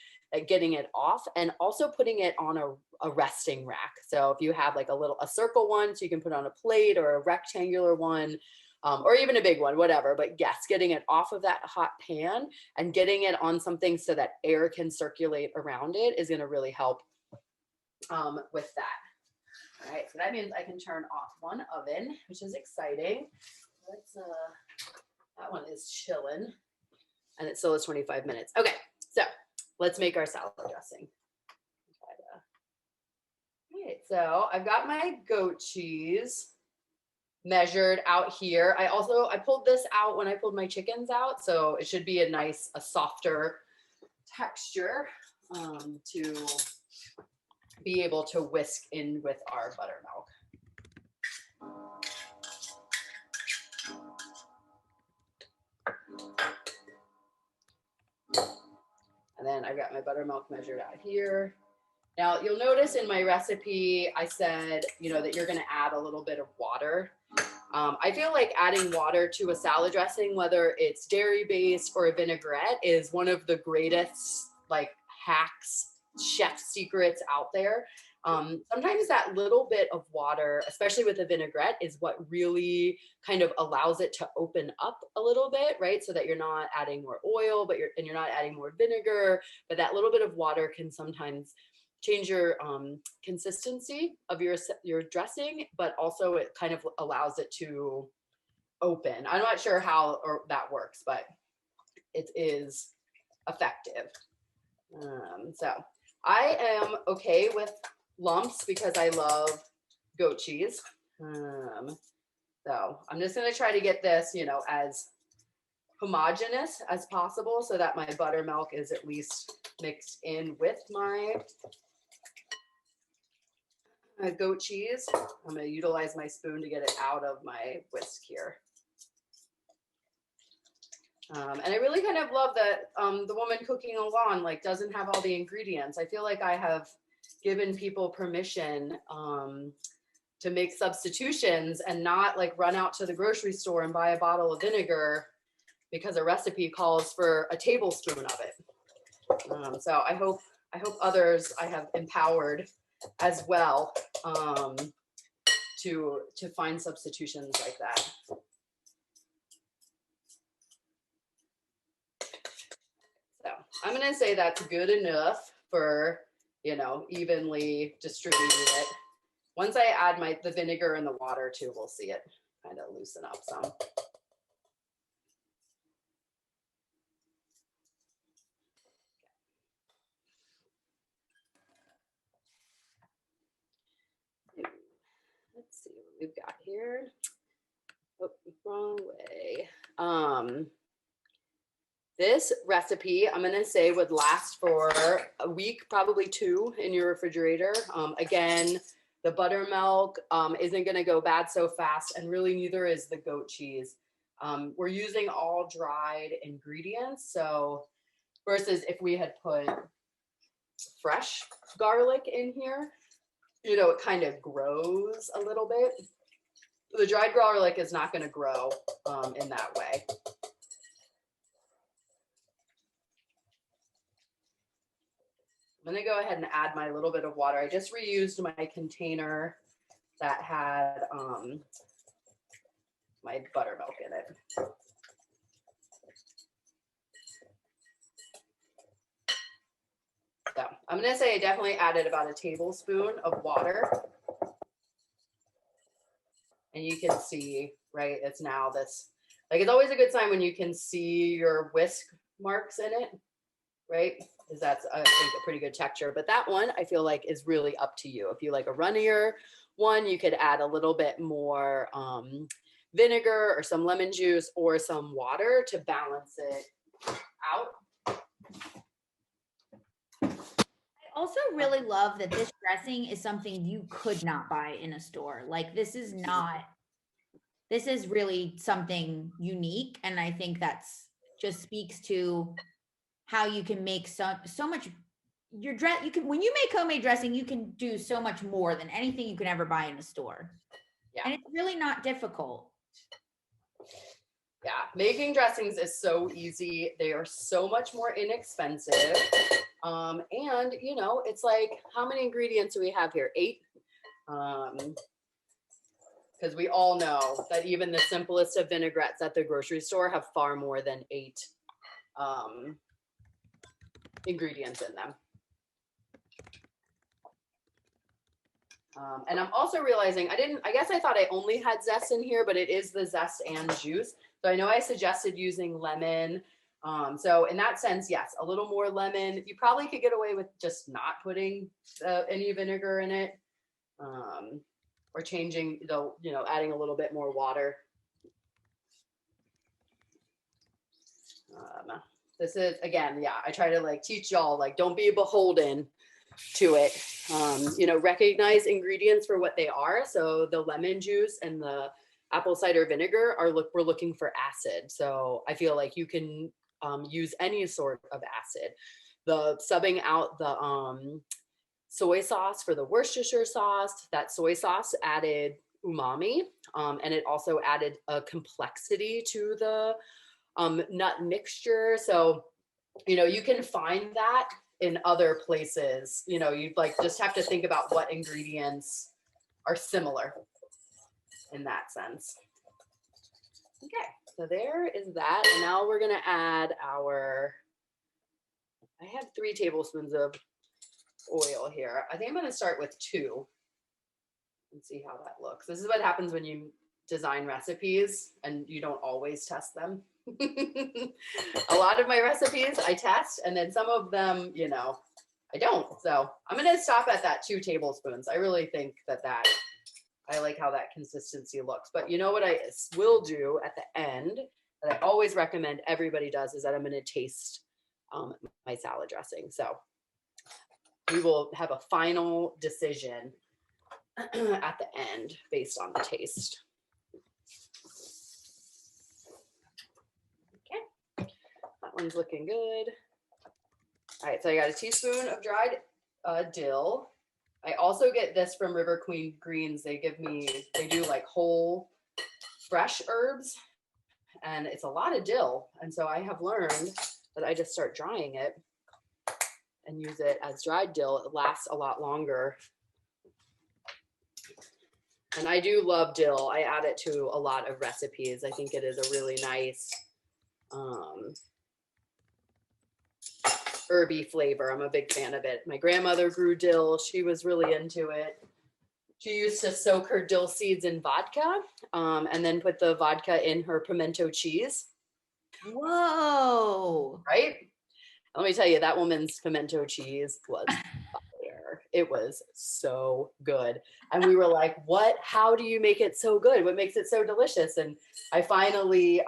getting it off, and also putting it on a resting rack. So if you have like a circle one, so you can put on a plate, or a rectangular one, or even a big one, whatever. But yes, getting it off of that hot pan and getting it on something so that air can circulate around it is going to really help with that. All right, so that means I can turn off one oven, which is exciting. That one is chilling, and it still is 25 minutes. Okay, so let's make our salad dressing. All right, so I've got my goat cheese measured out here. I pulled this out when I pulled my chickens out, so it should be a softer texture to be able to whisk in with our buttermilk. And then I've got my buttermilk measured out here. Now you'll notice in my recipe, I said, you know, that you're going to add a little bit of water. I feel like adding water to a salad dressing, whether it's dairy based or a vinaigrette, is one of the greatest like hacks, chef secrets out there. Sometimes that little bit of water, especially with a vinaigrette, is what really kind of allows it to open up a little bit, right? So that you're not adding more oil, but you're not adding more vinegar, but that little bit of water can sometimes change your consistency of your dressing, but also it kind of allows it to open. I'm not sure how or that works, but it is effective. So I am okay with lumps because I love goat cheese. So I'm just going to try to get this, as homogeneous as possible so that my buttermilk is at least mixed in with my goat cheese. I'm going to utilize my spoon to get it out of my whisk here. And I really kind of love that the woman cooking along doesn't have all the ingredients. I feel like I have given people permission to make substitutions and not run out to the grocery store and buy a bottle of vinegar because a recipe calls for a tablespoon of it. So I hope others I have empowered as well to find substitutions like that. So I'm going to say that's good enough for, evenly distributing it. Once I add the vinegar and the water too, we'll see it kind of loosen up some. Let's see what we've got here. Oh, wrong way. This recipe, I'm going to say, would last for a week, probably 2 in your refrigerator. Again, the buttermilk isn't going to go bad so fast, and really neither is the goat cheese. We're using all dried ingredients. So versus if we had put fresh garlic in here, it kind of grows a little bit. The dried garlic is not going to grow in that way. I'm going to go ahead and add my little bit of water. I just reused my container that had my buttermilk in it. So I'm going to say I definitely added about a tablespoon of water. And you can see, right, it's now this, it's always a good sign when you can see your whisk marks in it, right? Because that's, I think, a pretty good texture. But that one, I feel like, is really up to you. If you like a runnier one, you could add a little bit more vinegar or some lemon juice or some water to balance it out. I also really love that this dressing is something you could not buy in a store. This is really something unique. And I think that's just speaks to how you can make so much when you make homemade dressing, you can do so much more than anything you can ever buy in a store. Yeah. And it's really not difficult. Yeah, making dressings is so easy. They are so much more inexpensive. And it's how many ingredients do we have here? 8. Because we all know that even the simplest of vinaigrettes at the grocery store have far more than 8 ingredients in them. And I'm also realizing I guess I thought I only had zest in here, but it is the zest and juice. So I know I suggested using lemon. So in that sense, yes, a little more lemon. You probably could get away with just not putting any vinegar in it, or changing adding a little bit more water. This is, again, yeah, I try to teach y'all, don't be beholden to it. Recognize ingredients for what they are. So the lemon juice and the apple cider vinegar we're looking for acid. So I feel like you can use any sort of acid. The subbing out the soy sauce for the Worcestershire sauce, that soy sauce added umami, and it also added a complexity to the nut mixture. So, you can find that in other places. You know, you'd like just have to think about what ingredients are similar in that sense. Okay, so there is that. And now we're gonna add I had 3 tablespoons of oil here. I think I'm gonna start with 2 and see how that looks. This is what happens when you design recipes and you don't always test them. A lot of my recipes I test, and then some of them, you know, I don't. So I'm going to stop at that 2 tablespoons. I really think that I like how that consistency looks. But you know what I will do at the end that I always recommend everybody does is that I'm going to taste my salad dressing. So we will have a final decision at the end based on the taste. Okay, that one's looking good. All right, so I got a teaspoon of dried dill. I also get this from River Queen Greens. They do like whole fresh herbs, and it's a lot of dill. And so I have learned that I just start drying it and use it as dried dill. It lasts a lot longer. And I do love dill. I add it to a lot of recipes. I think it is a really nice herby flavor. I'm a big fan of it. My grandmother grew dill. She was really into it. She used to soak her dill seeds in vodka and then put the vodka in her pimento cheese. Whoa. Right? Let me tell you, that woman's pimento cheese was fire. It was so good. And we were like, what? How do you make it so good? What makes it so delicious? And I finally,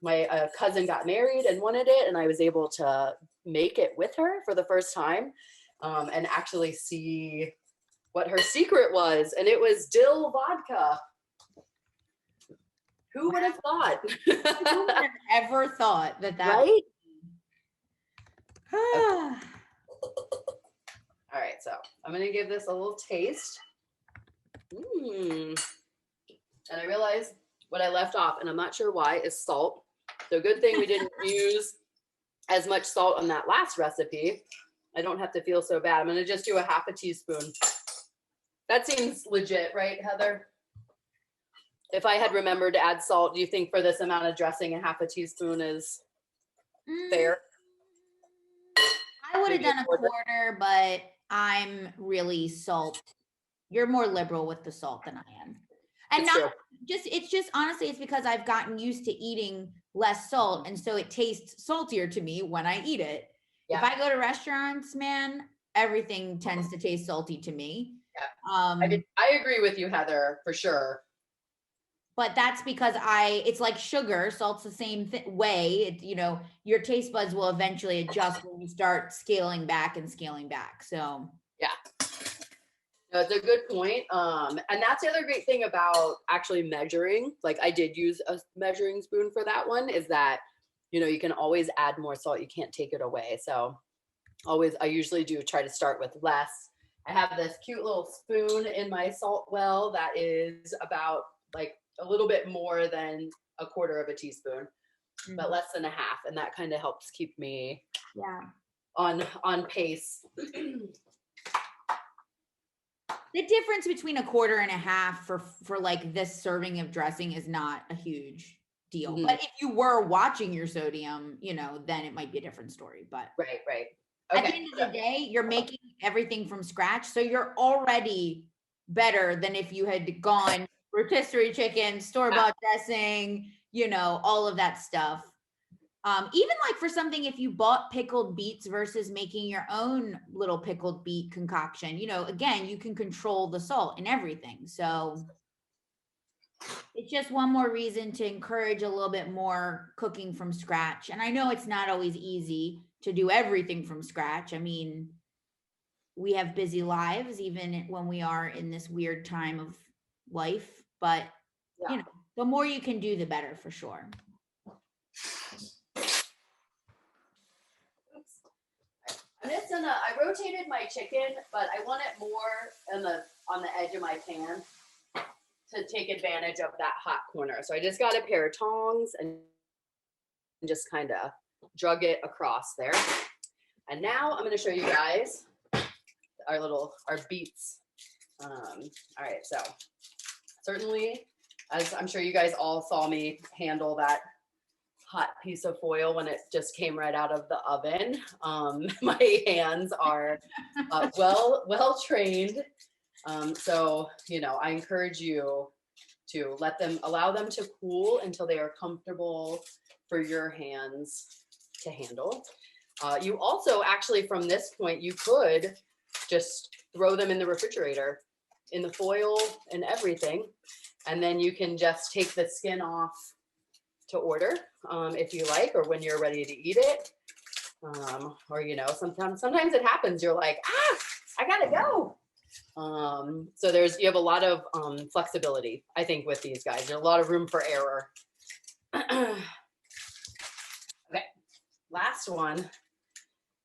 my cousin got married and wanted it, and I was able to make it with her for the first time and actually see what her secret was. And it was dill vodka. Who would have thought? Who would have ever thought that Right? Okay. All right, so I'm gonna give this a little taste. And I realized what I left off, and I'm not sure why, is salt. So good thing we didn't use as much salt on that last recipe. I don't have to feel so bad. I'm gonna just do a half a teaspoon. That seems legit, right, Heather? If I had remembered to add salt, do you think for this amount of dressing, a half a teaspoon is fair? I would have Maybe a done a quarter? quarter, but I'm really salt. You're more liberal with the salt than I am. And It's not true. it's just honestly, it's because I've gotten used to eating less salt. And so it tastes saltier to me when I eat it. Yeah. If I go to restaurants, man, everything tends to taste salty to me. Yeah. I agree with you, Heather, for sure. But that's because it's like sugar. Salt's the same way. Your taste buds will eventually adjust when you start scaling back and scaling back. So yeah, no, it's a good point. And that's the other great thing about actually measuring. Like I did use a measuring spoon for that one. Is that you can always add more salt. You can't take it away. So I usually do try to start with less. I have this cute little spoon in my salt well that is about like a little bit more than a quarter of a teaspoon, but less than a half. And that kind of helps keep me on pace. The difference between a quarter and a half for like this serving of dressing is not a huge deal. Mm-hmm. But if you were watching your sodium, then it might be a different story. But right. Okay. At the end of the day, you're making everything from scratch. So you're already better than if you had gone rotisserie chicken, store-bought dressing, all of that stuff. Even like for something, if you bought pickled beets versus making your own little pickled beet concoction, again, you can control the salt and everything. So it's just one more reason to encourage a little bit more cooking from scratch. And I know it's not always easy to do everything from scratch. I mean, we have busy lives, even when we are in this weird time of life, but the more you can do, the better, for sure. I rotated my chicken, but I want it more on the edge of my pan to take advantage of that hot corner. So I just got a pair of tongs and just kind of drug it across there. And now I'm going to show you guys our beets. All right, so certainly, as I'm sure you guys all saw me handle that hot piece of foil when it just came right out of the oven. My hands are well trained. So, I encourage you to allow them to cool until they are comfortable for your hands to handle. You also actually, from this point, you could just throw them in the refrigerator in the foil and everything. And then you can just take the skin off to order if you like, or when you're ready to eat it. Or, sometimes it happens. You're like, I gotta go. So you have a lot of flexibility, I think, with these guys. There's a lot of room for error. Okay, last one.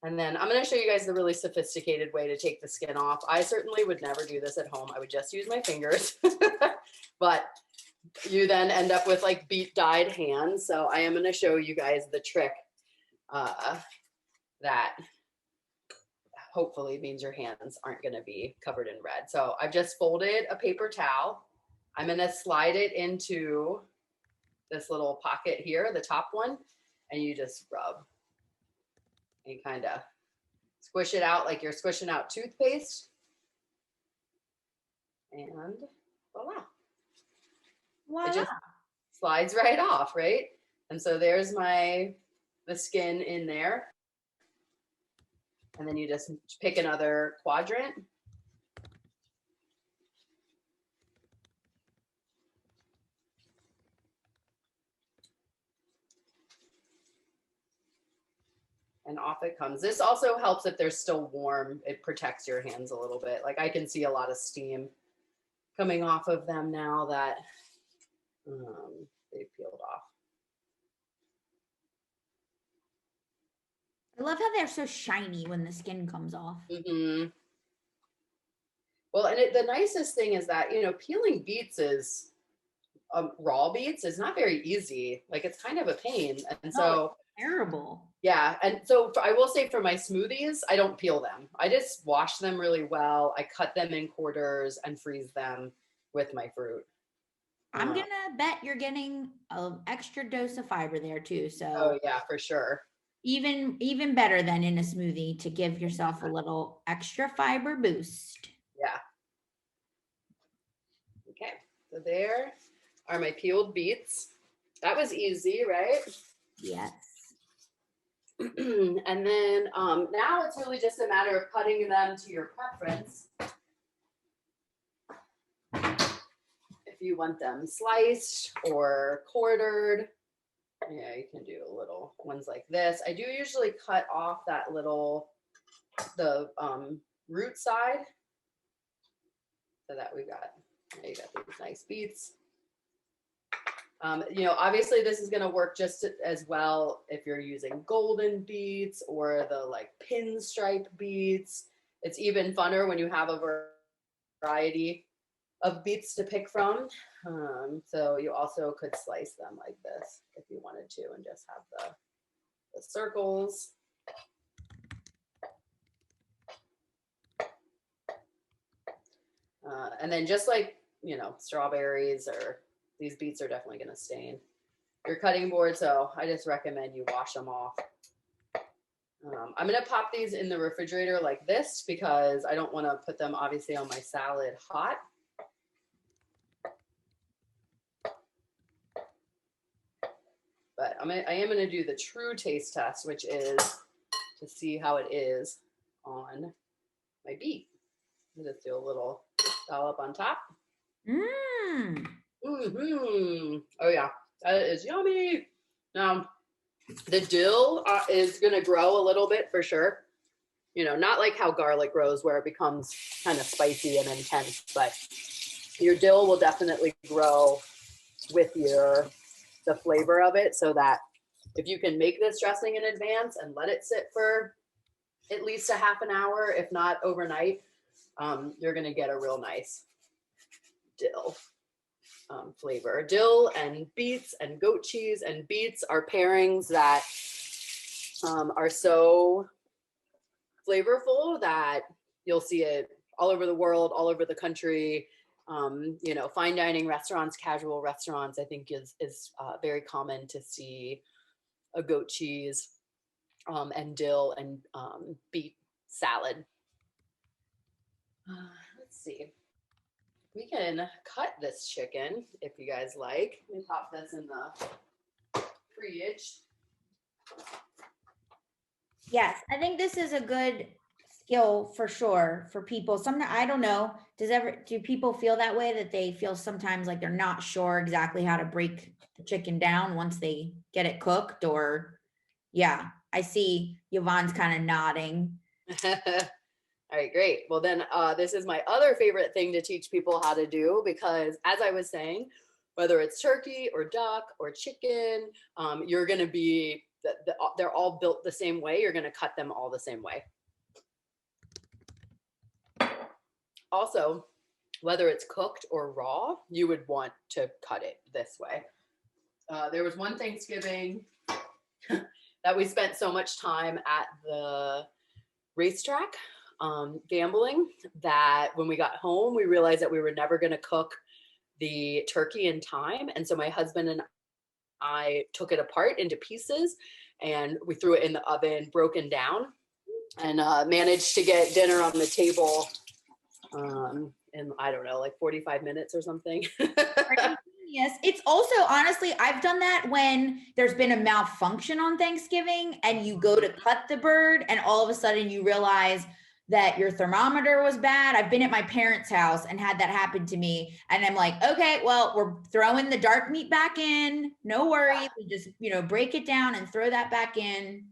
And then I'm going to show you guys the really sophisticated way to take the skin off. I certainly would never do this at home. I would just use my fingers. But you then end up with like beet dyed hands. So I am going to show you guys the trick that hopefully means your hands aren't going to be covered in red. So I've just folded a paper towel. I'm going to slide it into this little pocket here, the top one, and you just rub. And kind of squish it out like you're squishing out toothpaste. And voila. Voila. It just slides right off, right? And so there's the skin in there. And then you just pick another quadrant. And off it comes. This also helps if they're still warm. It protects your hands a little bit. Like I can see a lot of steam coming off of them now that they've peeled off. I love how they're so shiny when the skin comes off. Mm-hmm. Well, and the nicest thing is that, peeling beets is raw beets is not very easy. Like it's kind of a pain. And so terrible. Yeah. And so I will say for my smoothies, I don't peel them. I just wash them really well. I cut them in quarters and freeze them with my fruit. I'm going to bet you're getting an extra dose of fiber there too. So oh yeah, for sure. Even better than in a smoothie to give yourself a little extra fiber boost. Yeah. Okay. So there are my peeled beets. That was easy, right? Yes. And then now it's really just a matter of cutting them to your preference. If you want them sliced or quartered, yeah, you can do little ones like this. I do usually cut off the root side so that you got these nice beets. Obviously this is going to work just as well if you're using golden beets or the like pinstripe beets. It's even funner when you have a variety of beets to pick from. So you also could slice them like this if you wanted to and just have the circles. And then just like, strawberries or these beets are definitely going to stain your cutting board. So I just recommend you wash them off. I'm going to pop these in the refrigerator like this because I don't want to put them obviously on my salad hot. But I am going to do the true taste test, which is to see how it is on my beet. Just do a little dollop on top. Mmm. Mm-hmm. Oh yeah, that is yummy. Now, the dill is going to grow a little bit for sure. Not like how garlic grows where it becomes kind of spicy and intense, but your dill will definitely grow with the flavor of it, so that if you can make this dressing in advance and let it sit for at least a half an hour, if not overnight, you're going to get a real nice dill flavor. Dill and beets and goat cheese and beets are pairings that are so flavorful that you'll see it all over the world, all over the country. You know, fine dining restaurants, casual restaurants, I think is very common to see a goat cheese and dill and beet salad. Let's see. We can cut this chicken if you guys like. Let me pop this in the fridge. Yes, I think this is a good skill for sure for people. Sometimes I don't know. Do people feel that way, that they feel sometimes like they're not sure exactly how to break the chicken down once they get it cooked? Or yeah, I see Yvonne's kind of nodding. All right, great. Well, then this is my other favorite thing to teach people how to do, because as I was saying, whether it's turkey or duck or chicken, you're going to be, they're all built the same way. You're going to cut them all the same way. Also, whether it's cooked or raw, you would want to cut it this way. There was one Thanksgiving that we spent so much time at the racetrack gambling that when we got home, we realized that we were never going to cook the turkey in time. And so my husband and I took it apart into pieces and we threw it in the oven, broken down, and managed to get dinner on the table in, I don't know, like 45 minutes or something. Yes, it's also, honestly, I've done that when there's been a malfunction on Thanksgiving and you go to cut the bird and all of a sudden you realize that your thermometer was bad. I've been at my parents' house and had that happen to me. And I'm like, okay, well, we're throwing the dark meat back in. No worries. We just, break it down and throw that back in.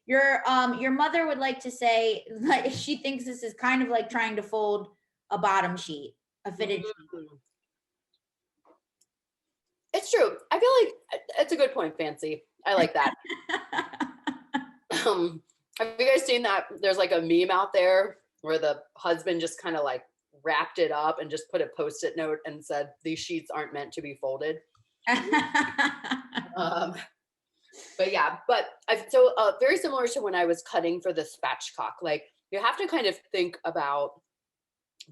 Your mother would like to say, like, she thinks this is kind of like trying to fold a bottom sheet, a fitted sheet. It's true. I feel like it's a good point, Fancy. I like that. Have you guys seen that? There's like a meme out there where the husband just kind of like wrapped it up and just put a Post-it note and said, "These sheets aren't meant to be folded." But yeah, so very similar to when I was cutting for the spatchcock. Like, you have to kind of think about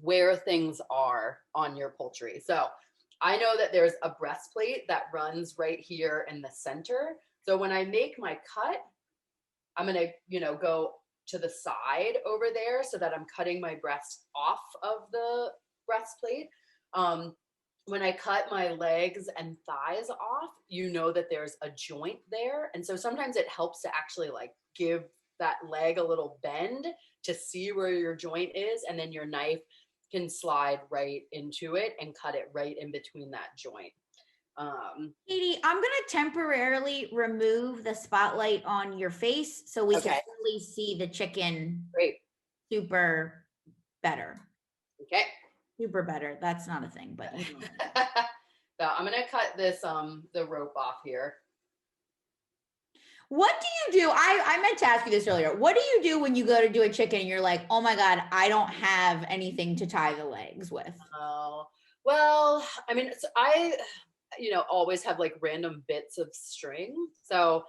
where things are on your poultry. So I know that there's a breastplate that runs right here in the center. So when I make my cut, I'm going to, go to the side over there so that I'm cutting my breast off of the breastplate. When I cut my legs and thighs off, that there's a joint there. And so sometimes it helps to actually like give that leg a little bend to see where your joint is. And then your knife can slide right into it and cut it right in between that joint. Katie, I'm going to temporarily remove the spotlight on your face so we can really see the chicken. Great. Super better. Okay. Super better. That's not a thing, but. So I'm going to cut this, the rope off here. What do you do? I meant to ask you this earlier. What do you do when you go to do a chicken and you're like, oh my God, I don't have anything to tie the legs with? Oh, well, I mean, so I always have like random bits of string. So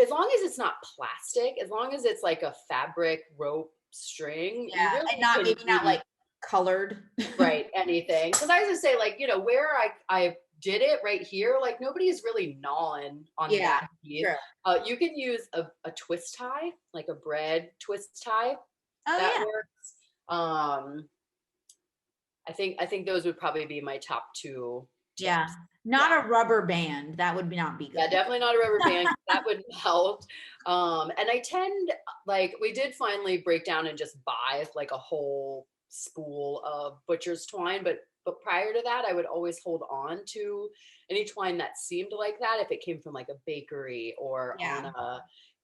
as long as it's not plastic, as long as it's like a fabric rope string. Yeah, really, and maybe not like colored. Right, anything. Because I was gonna say, like, where I did it right here, like nobody's really gnawing on that piece. Sure. You can use a twist tie, like a bread twist tie. Oh, that works. I think those would probably be my top two tips. Yeah. Not a rubber band. That would not be good. Yeah, definitely not a rubber band. That wouldn't help. And I tend, like, we did finally break down and just buy like a whole spool of butcher's twine, but prior to that, I would always hold on to any twine that seemed like that. If it came from like a bakery or on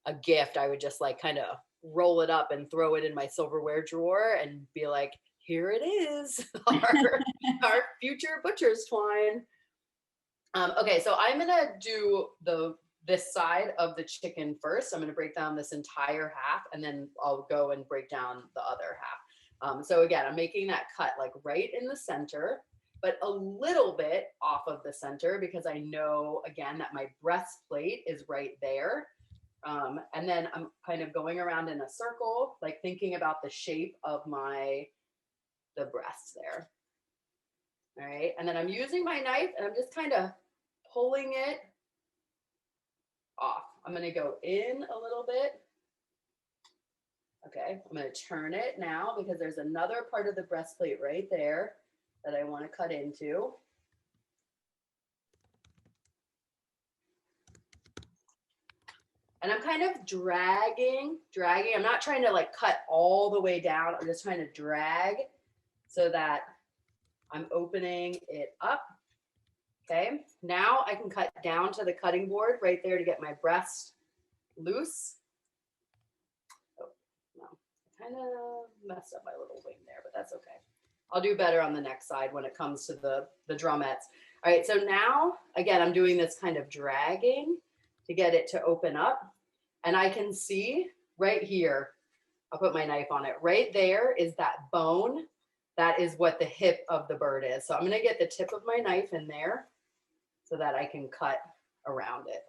a gift, I would just like kind of roll it up and throw it in my silverware drawer and be like, here it is, our future butcher's twine. Okay, so I'm gonna do this side of the chicken first. I'm gonna break down this entire half, and then I'll go and break down the other half. So again, I'm making that cut like right in the center, but a little bit off of the center because I know again that my breastplate is right there. And then I'm kind of going around in a circle, like thinking about the shape of the breast there. All right. And then I'm using my knife and I'm just kind of pulling it off. I'm going to go in a little bit. Okay. I'm going to turn it now because there's another part of the breastplate right there that I want to cut into. And I'm kind of dragging. I'm not trying to like cut all the way down. I'm just trying to drag so that I'm opening it up. Okay, now I can cut down to the cutting board right there to get my breast loose. Oh, no, I kind of messed up my little wing there, but that's okay. I'll do better on the next side when it comes to the drumettes. All right, so now, again, I'm doing this kind of dragging to get it to open up. And I can see right here, I'll put my knife on it. Right there is that bone. That is what the hip of the bird is. So I'm going to get the tip of my knife in there so that I can cut around it.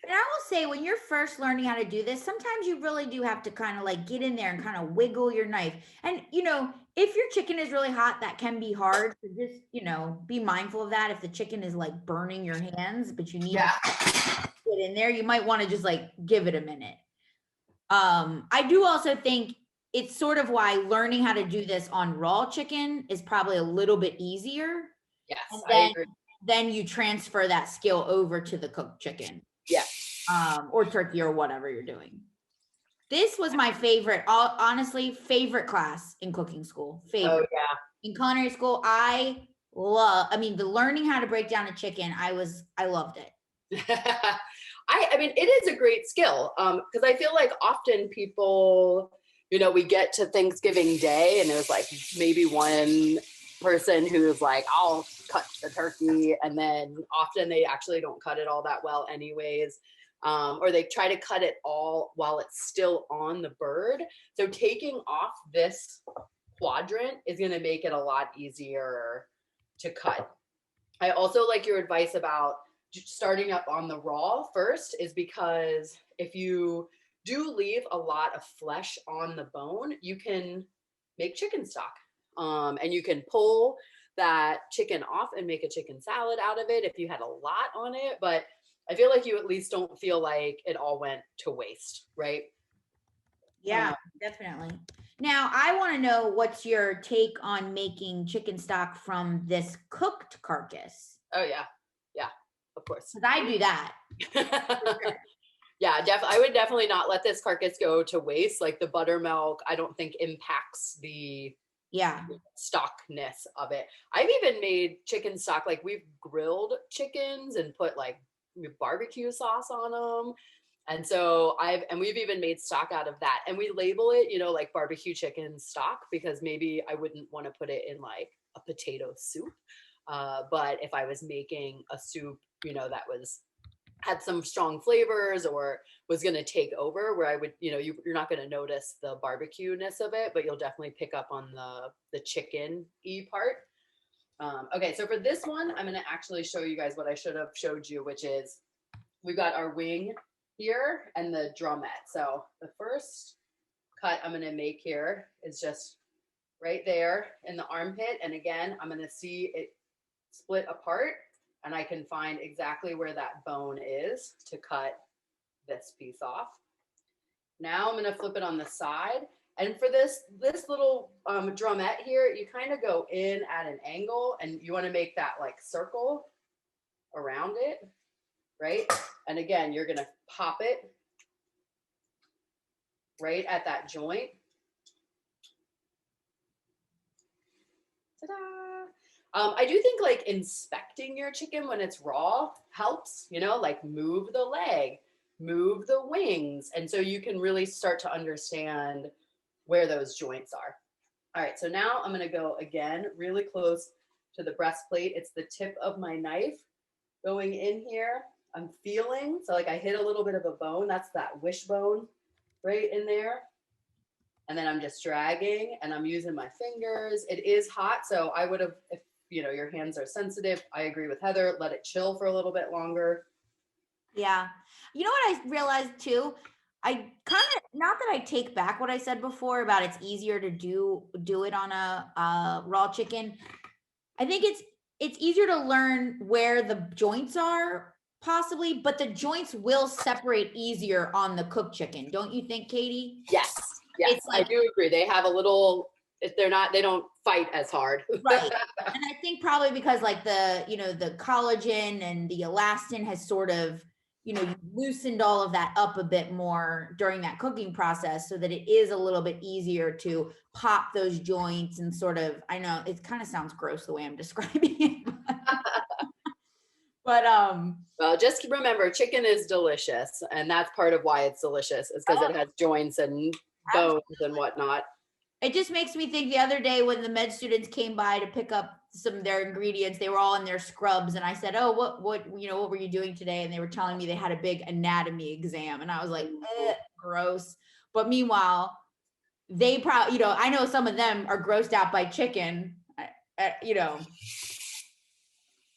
And I will say, when you're first learning how to do this, sometimes you really do have to kind of like get in there and kind of wiggle your knife. And, you know, if your chicken is really hot, that can be hard. So just, you know, be mindful of that. If the chicken is like burning your hands, but you need to get in there, you might want to just like give it a minute. I do also think it's sort of why learning how to do this on raw chicken is probably a little bit easier. Yes, And I agree. then you transfer that skill over to the cooked chicken. Yeah. Or turkey or whatever you're doing. This was my favorite, honestly, favorite class in cooking school. Favorite. Oh, yeah. In culinary school, the learning how to break down a chicken, I loved it. I mean, it is a great skill because I feel like often people, you know, we get to Thanksgiving Day and there's like maybe one person who's like, I'll cut the turkey, and then often they actually don't cut it all that well anyways, or they try to cut it all while it's still on the bird. So taking off this quadrant is going to make it a lot easier to cut. I also like your advice about starting up on the raw first, is because if you do leave a lot of flesh on the bone, you can make chicken stock. And you can pull that chicken off and make a chicken salad out of it if you had a lot on it. But I feel like you at least don't feel like it all went to waste, right? Yeah, definitely. Now, I want to know what's your take on making chicken stock from this cooked carcass. Oh, yeah. Yeah, of course. Because I do that. Yeah, I would definitely not let this carcass go to waste. Like the buttermilk, I don't think impacts the stockness of it. I've even made chicken stock, like we've grilled chickens and put like barbecue sauce on them. And so we've even made stock out of that. And we label it, you know, like barbecue chicken stock, because maybe I wouldn't want to put it in like a potato soup. But if I was making a soup, you know, that had some strong flavors or was going to take over, where I would, you know, you're not going to notice the barbecue-ness of it, but you'll definitely pick up on the chicken-y part. Okay, so for this one, I'm going to actually show you guys what I should have showed you, which is we've got our wing here and the drumette. So the first cut I'm going to make here is just right there in the armpit. And again, I'm going to see it split apart, and I can find exactly where that bone is to cut this piece off. Now I'm going to flip it on the side. And for this little drumette here, you kind of go in at an angle, and you want to make that like circle around it, right? And again, you're going to pop it right at that joint. Ta-da! I do think like inspecting your chicken when it's raw helps, you know, like move the leg, move the wings. And so you can really start to understand where those joints are. All right, so now I'm going to go again really close to the breastplate. It's the tip of my knife going in here. I'm feeling, so like I hit a little bit of a bone. That's that wishbone right in there. And then I'm just dragging, and I'm using my fingers. It is hot, so I would have, if you know your hands are sensitive, I agree with Heather, let it chill for a little bit longer. Yeah. You know what I realized too? I kind of, not that I take back what I said before about it's easier to do it on a raw chicken. I think it's easier to learn where the joints are possibly, but the joints will separate easier on the cooked chicken. Don't you think, Katie? Yes, yes, It's I like, do agree. They have a little, if they're not, they don't fight as hard. right. And I think probably because like the collagen and the elastin has sort of, loosened all of that up a bit more during that cooking process so that it is a little bit easier to pop those joints and sort of, I know it kind of sounds gross the way I'm describing it, but Well, just remember, chicken is delicious, and that's part of why it's delicious, is because oh, it has joints and bones and whatnot. it just makes me think the other day when the med students came by to pick up some of their ingredients, they were all in their scrubs. And I said, oh, what were you doing today? And they were telling me they had a big anatomy exam. And I was like, gross. But meanwhile, they probably, I know some of them are grossed out by chicken.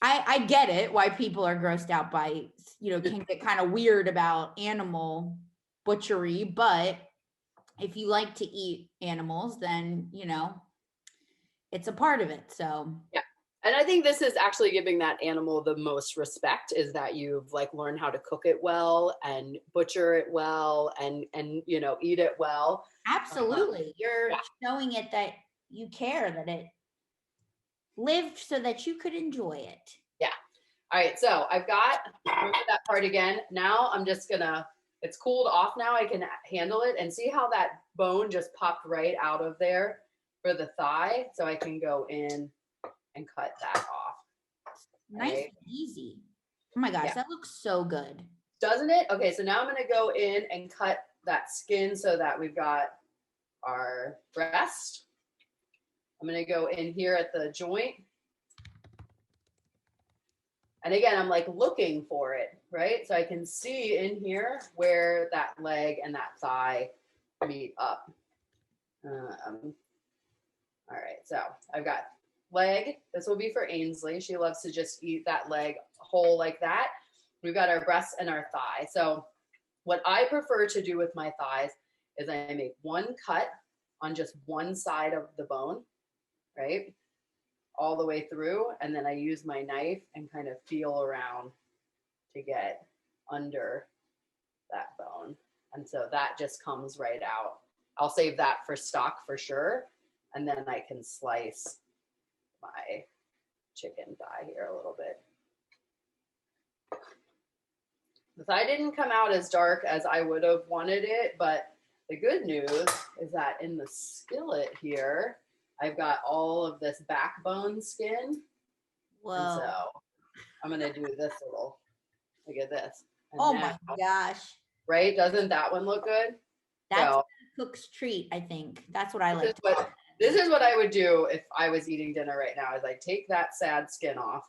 I get it why people are grossed out by, can get kind of weird about animal butchery, but if you like to eat animals, then, it's a part of it. So Yeah. And I think this is actually giving that animal the most respect, is that you've like learned how to cook it well and butcher it well and eat it well. absolutely. You're Yeah. showing it that you care, that it lived so that you could enjoy it. Yeah. All right. So I've got that part again. Now I'm just gonna, it's cooled off now. I can handle it and see how that bone just popped right out of there for the thigh. So I can go in and cut that off. Nice Right. and easy. Oh my gosh, Yeah. that looks so good. Doesn't it? Okay, so now I'm gonna go in and cut that skin so that we've got our breast. I'm gonna go in here at the joint. And again, I'm like looking for it, right? So I can see in here where that leg and that thigh meet up. All right, so I've got leg. This will be for Ainsley. She loves to just eat that leg whole like that. We've got our breast and our thigh. So what I prefer to do with my thighs is I make one cut on just one side of the bone, right? All the way through. And then I use my knife and kind of feel around to get under that bone. And so that just comes right out. I'll save that for stock for sure. And then I can slice my chicken thigh here a little bit. The thigh didn't come out as dark as I would have wanted it, but the good news is that in the skillet here, I've got all of this backbone skin. Whoa. And so I'm gonna do this little, look at this. And oh now, my gosh. right? Doesn't that one look good? That's So, a cook's treat, I think. That's what I like to call it. this is what I would do if I was eating dinner right now, is I take that sad skin off.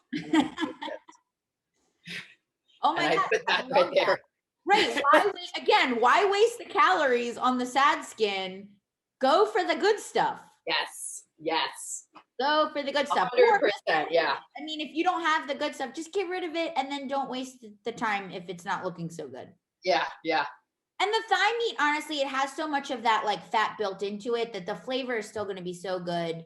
Oh my and I God. put that I right love there. that. Right. Why waste the calories on the sad skin? Go for the good stuff. Yes. Yes. Go for the good stuff. 100%. Yeah. I mean, if you don't have the good stuff, just get rid of it and then don't waste the time if it's not looking so good. Yeah. Yeah. And the thigh meat, honestly, it has so much of that like fat built into it that the flavor is still going to be so good.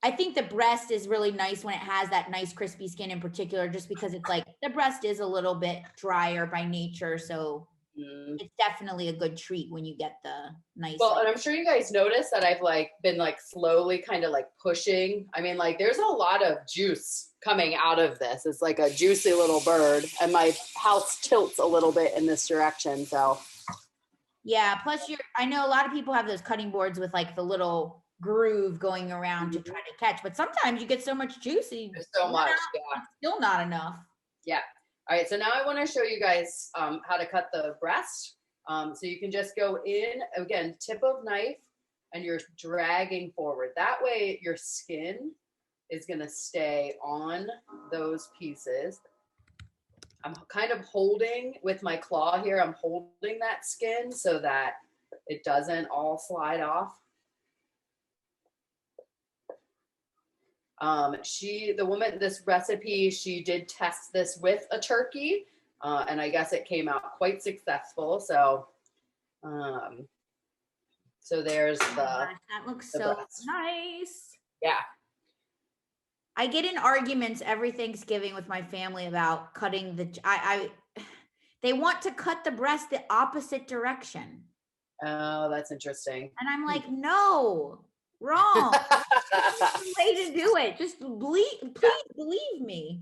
I think the breast is really nice when it has that nice crispy skin in particular, just because it's like the breast is a little bit drier by nature. So it's definitely a good treat when you get the nice. Well, and I'm sure you guys noticed that I've like been like slowly kind of like pushing. I mean, like there's a lot of juice coming out of this. It's like a juicy little bird, and my house tilts a little bit in this direction. So yeah, plus I know a lot of people have those cutting boards with like the little groove going around to try to catch, but sometimes you get so much juicy. there's so much. Yeah. It's still not enough. Yeah. All right. So now I want to show you guys how to cut the breast. So you can just go in, again, tip of knife, and you're dragging forward. That way your skin is going to stay on those pieces. I'm kind of holding with my claw here. I'm holding that skin so that it doesn't all slide off. The woman, this recipe, she did test this with a turkey. And I guess it came out quite successful. So, so there's Oh my gosh, that looks the so breast. nice. Yeah. I get in arguments every Thanksgiving with my family about cutting they want to cut the breast the opposite direction. Oh, that's interesting. And I'm like, no, wrong. Way to do it. Just please believe me.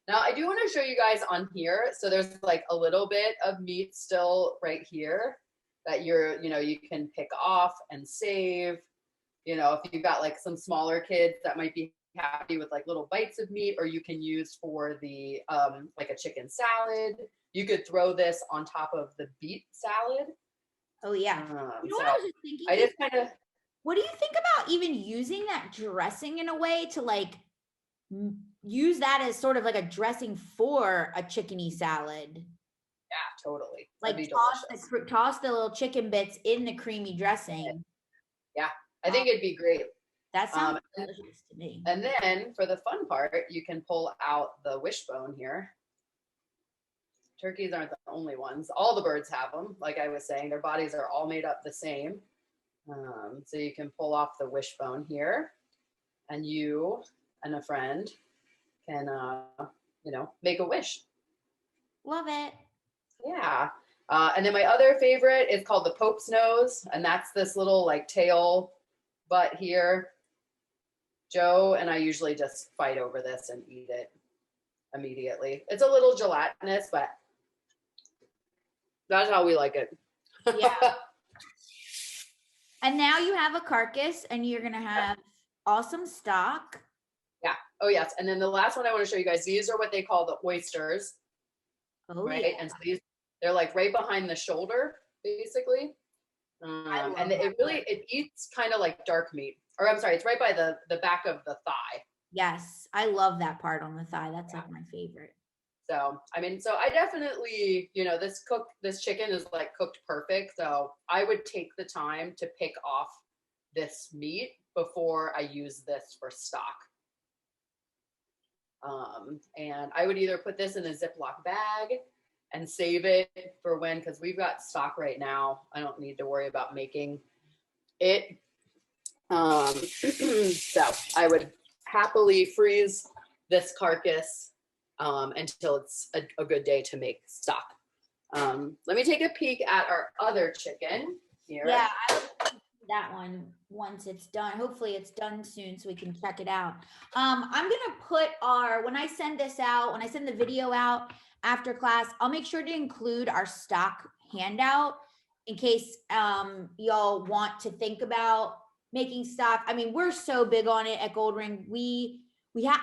Now I do want to show you guys on here. So there's like a little bit of meat still right here that you can pick off and save. If you've got like some smaller kids that might be happy with like little bites of meat, or you can use for the like a chicken salad. You could throw this on top of the beet salad. Oh yeah. You know what I was just thinking? I just kind of. What do you think about even using that dressing in a way to like use that as sort of like a dressing for a chickeny salad? Yeah, totally. Like toss the little chicken bits in the creamy dressing. Yeah, I think it'd be great. That sounds delicious to me. And then for the fun part, you can pull out the wishbone here. Turkeys aren't the only ones. All the birds have them. Like I was saying, their bodies are all made up the same. So you can pull off the wishbone here, and you and a friend can, make a wish. Love it. Yeah. And then my other favorite is called the Pope's nose, and that's this little like tail butt here. Joe and I usually just fight over this and eat it immediately. It's a little gelatinous, but that's how we like it. Yeah. And now you have a carcass, and you're going to have awesome stock. Yeah. Oh, yes. And then the last one I want to show you guys, these are what they call the oysters. Oh, right? yeah. And so they're like right behind the shoulder, basically. And it eats kind of like dark meat. Or I'm sorry, it's right by the back of the thigh. Yes. I love that part on the thigh. That's like my favorite. So, so I definitely, this chicken is like cooked perfect. So I would take the time to pick off this meat before I use this for stock. And I would either put this in a Ziploc bag and save it for because we've got stock right now. I don't need to worry about making it. So I would happily freeze this carcass until it's a good day to make stock. Let me take a peek at our other chicken here. Yeah, I would see that one once it's done. Hopefully it's done soon so we can check it out. I'm gonna put when I send the video out after class, I'll make sure to include our stock handout in case y'all want to think about making stock. I mean, we're so big on it at Goldring.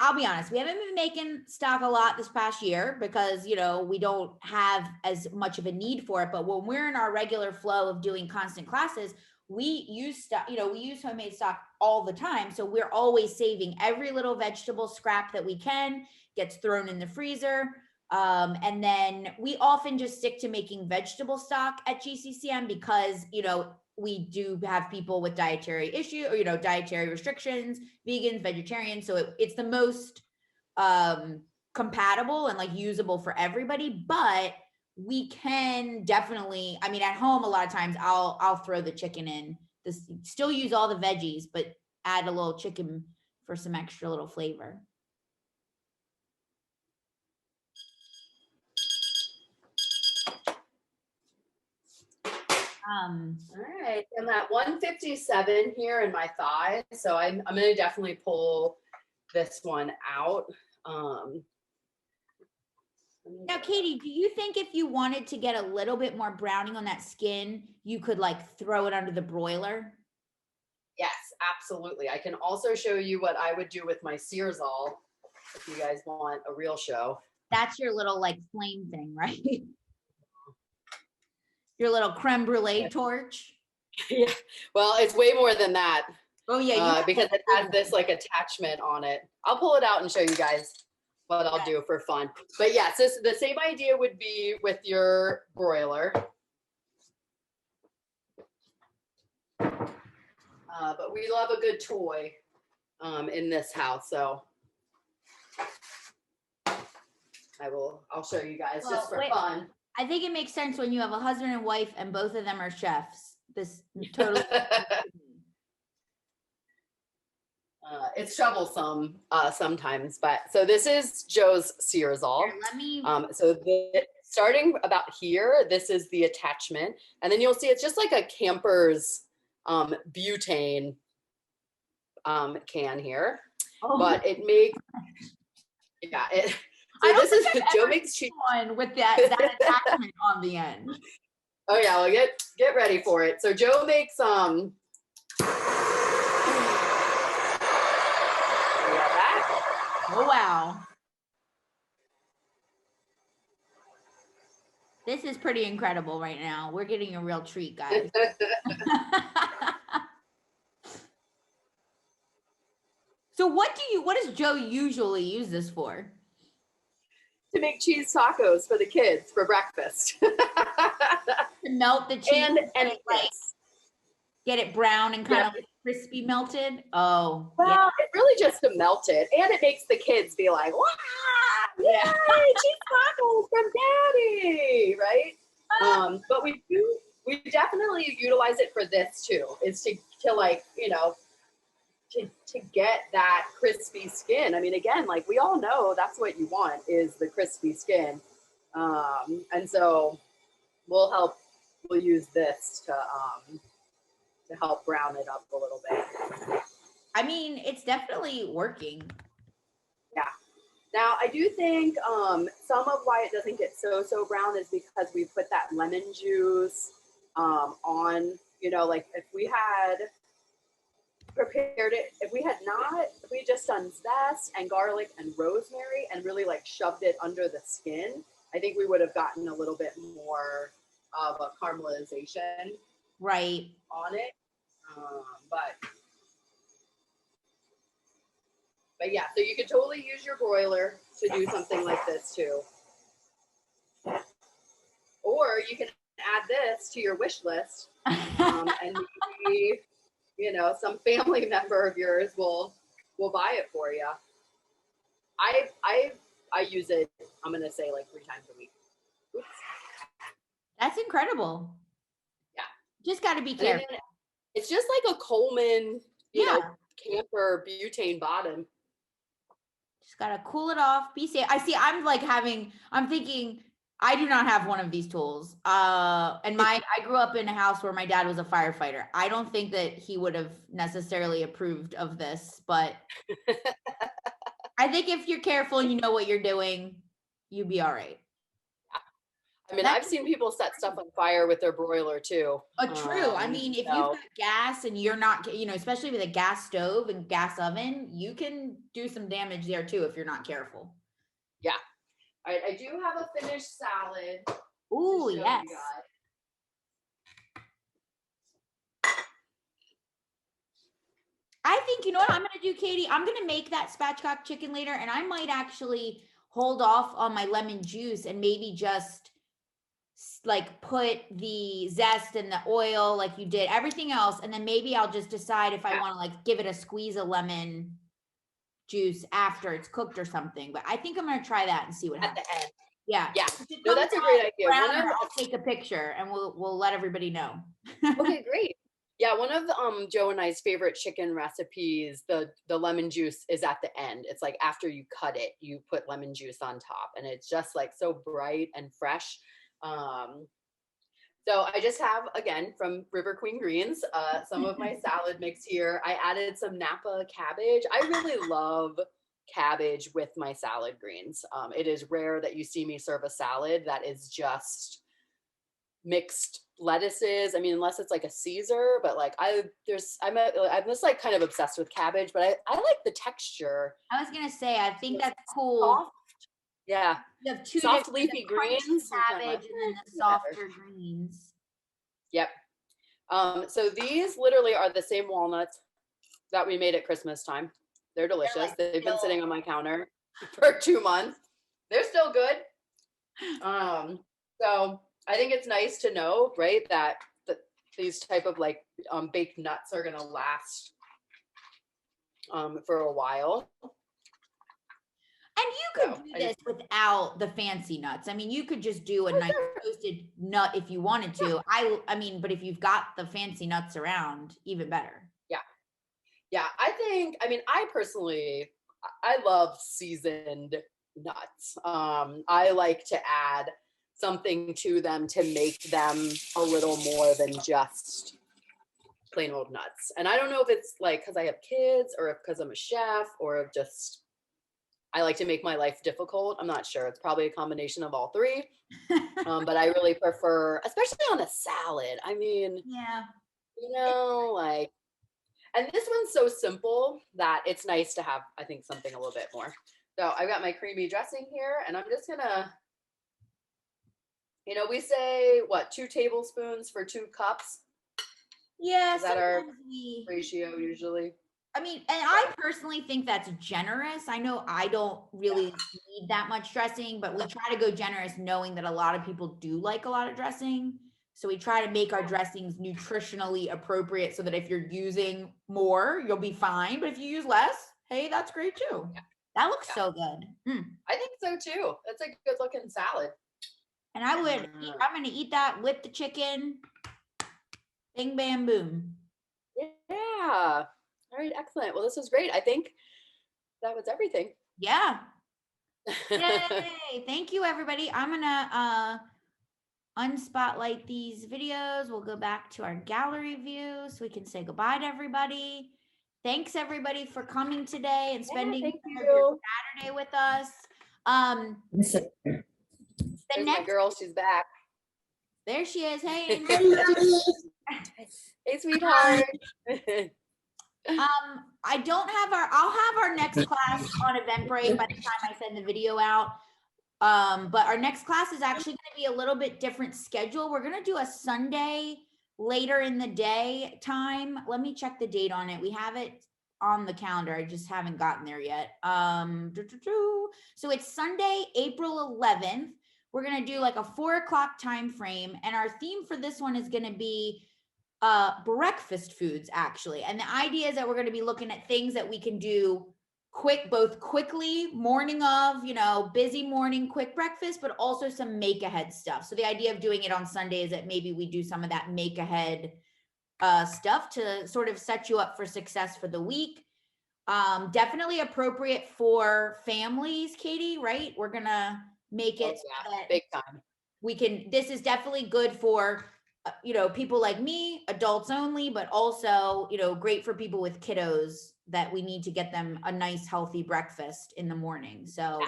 I'll be honest, we haven't been making stock a lot this past year because, we don't have as much of a need for it. But when we're in our regular flow of doing constant classes, we use stock, we use homemade stock all the time. So we're always saving every little vegetable scrap that we can, gets thrown in the freezer. And then we often just stick to making vegetable stock at GCCM because, we do have people with dietary issue or, dietary restrictions, vegans, vegetarians. So it's the most compatible and like usable for everybody, but we can definitely, at home, a lot of times I'll throw the chicken in, still use all the veggies, but add a little chicken for some extra little flavor. All right, I'm at 157 here in my thigh, so I'm going to definitely pull this one out. Now, Katie, do you think if you wanted to get a little bit more browning on that skin, you could like throw it under the broiler? Yes, absolutely. I can also show you what I would do with my Searsall if you guys want a real show. That's your little like flame thing, right? Your little creme brulee torch. Yeah, well, it's way more than that. Oh yeah, because it has this like attachment on it. I'll pull it out and show you guys what I'll do for fun. But yes, the same idea would be with your broiler. But we love a good toy in this house, so. I'll show you guys Well, just for wait. fun. I think it makes sense when you have a husband and wife and both of them are chefs. This totally. It's troublesome sometimes, but so this is Joe's Searsol. Here, let me. So starting about here, this is the attachment, and then you'll see it's just like a camper's butane can here, Oh, but it makes it. I So don't this is think I've Joe ever makes cheese. one with that attachment on the end. Oh yeah, well get ready for it. So Joe makes that. Oh wow. This is pretty incredible right now. We're getting a real treat, guys. So what does Joe usually use this for? To make cheese tacos for the kids for breakfast. To melt the cheese and like get it brown and kind of like crispy melted. Oh, well, it's really just to melt it, and it makes the kids be like, "Wow, yay, cheese tacos from Daddy!" Right? But we definitely utilize it for this too. Is to like to get that crispy skin. I mean, again, like we all know that's what you want is the crispy skin, and so we'll use this to help brown it up a little bit. I mean, it's definitely working. Yeah. Now, I do think some of why it doesn't get so brown is because we put that lemon juice on, like if we had prepared it, if we had just done zest and garlic and rosemary and really like shoved it under the skin, I think we would have gotten a little bit more of a caramelization Right. on it. But yeah, so you could totally use your broiler to do something like this too. Or you can add this to your wish list, and maybe, some family member of yours will buy it for you. I use it, I'm going to say like 3 times a week. Oops. That's incredible. Yeah. Just got to be careful. It's just like a Coleman, camper butane bottom. Just got to cool it off. Be safe. I'm thinking I do not have one of these tools. And I grew up in a house where my dad was a firefighter. I don't think that he would have necessarily approved of this, but I think if you're careful and you know what you're doing, you'll be all right. I mean, I've seen people set stuff on fire with their broiler too. True. I mean, if you've got gas and you're not, especially with a gas stove and gas oven, you can do some damage there too if you're not careful. Yeah. All right, I do have a finished salad. Ooh, yes. I think, you know what I'm going to do, Katie? I'm going to make that spatchcock chicken later, and I might actually hold off on my lemon juice and maybe just like put the zest and the oil like you did, everything else, and then maybe I'll just decide if I want to like give it a squeeze of lemon juice after it's cooked or something. But I think I'm going to try that and see what happens. At the end. Yeah. Yeah. No, that's a great idea. I'll take a picture and we'll let everybody know. Okay, great. Yeah, one of Joe and I's favorite chicken recipes, the lemon juice is at the end. It's like after you cut it, you put lemon juice on top, and it's just like so bright and fresh. So I just have, again, from River Queen Greens, some of my salad mix here. I added some Napa cabbage. I really love cabbage with my salad greens. It is rare that you see me serve a salad that is just mixed lettuces. I mean, unless it's like a Caesar, but like I'm just like kind of obsessed with cabbage, but I like the texture. I was gonna say, I think that's cool. Soft. Yeah. You have two soft leafy greens, cabbage, and then the softer greens. Yep. So these literally are the same walnuts that we made at Christmas time. They're delicious. They've been sitting on my counter for 2 months. They're still good. So I think it's nice to know, right, that these type of like baked nuts are gonna last for a while. And you could So, do I this without the fancy nuts. I mean, you could just do a nice toasted nut if you wanted to. I mean, but if you've got the fancy nuts around, even better. Yeah, I mean, I personally, I love seasoned nuts. I like to add something to them to make them a little more than just plain old nuts. And I don't know if it's like because I have kids or if because I'm a chef or if just I like to make my life difficult. I'm not sure. It's probably a combination of all three. But I really prefer, especially on a salad. I mean, Yeah. like, and this one's so simple that it's nice to have, I think, something a little bit more. So I've got my creamy dressing here, and I'm just gonna, we say what, 2 tablespoons for 2 cups? Yeah, Is that our sometimes we, ratio usually? I mean, and I personally think that's generous. I know I don't really need that much dressing, but we try to go generous knowing that a lot of people do like a lot of dressing. So we try to make our dressings nutritionally appropriate so that if you're using more, you'll be fine. But if you use less, hey, that's great too. Yeah. That looks Yeah. so good. I think so too. That's a good looking salad. And I'm going to eat that with the chicken. Bing, bam, boom. Yeah. All right, excellent. Well, this was great. I think that was everything. Yeah. Yay. Thank you, everybody. I'm going to unspotlight these videos. We'll go back to our gallery view so we can say goodbye to everybody. Thanks, everybody, for coming today and spending your Saturday with us. There's my girl. She's back. There she is. Hey, hey, sweetheart. I'll have our next class on Eventbrite by the time I send the video out. But our next class is actually going to be a little bit different schedule. We're going to do a Sunday later in the day time. Let me check the date on it. We have it on the calendar. I just haven't gotten there yet. So it's Sunday, April 11th. We're going to do like a 4 o'clock time frame. And our theme for this one is going to be breakfast foods, actually. And the idea is that we're going to be looking at things that we can do both quickly, morning of, busy morning, quick breakfast, but also some make ahead stuff. So the idea of doing it on Sunday is that maybe we do some of that make ahead stuff to sort of set you up for success for the week. Definitely appropriate for families, Katie, right? We're going to make it so that big time. this is definitely good for people like me, adults only, but also, great for people with kiddos that we need to get them a nice, healthy breakfast in the morning. So,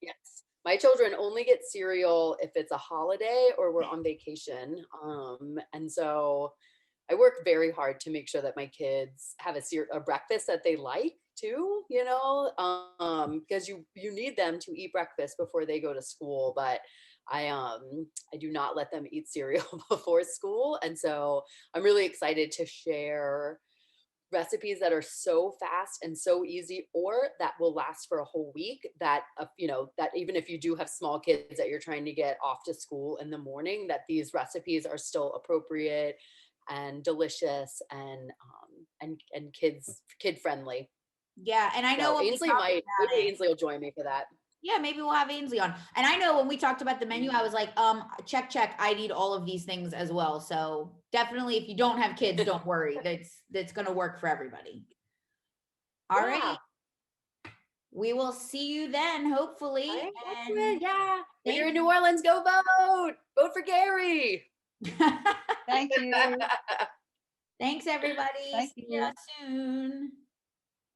yes, my children only get cereal if it's a holiday or we're on vacation. And so I work very hard to make sure that my kids have a breakfast that they like too, because you need them to eat breakfast before they go to school. But I do not let them eat cereal before school. And so I'm really excited to share recipes that are so fast and so easy, or that will last for a whole week, that that even if you do have small kids that you're trying to get off to school in the morning, that these recipes are still appropriate and delicious and kid friendly. Yeah, and I know Ainsley Ainsley will join me for that. Yeah, maybe we'll have Ainsley on. And I know when we talked about the menu, I was like, check. I need all of these things as well. So definitely, if you don't have kids, don't worry. That's going to work for everybody. All right. We will see you then, hopefully. And when you're in New Orleans, go vote. Vote for Gary. Thank you. Thanks, everybody. Thank See you soon.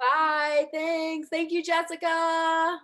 Bye. Thanks. Thank you, Jessica.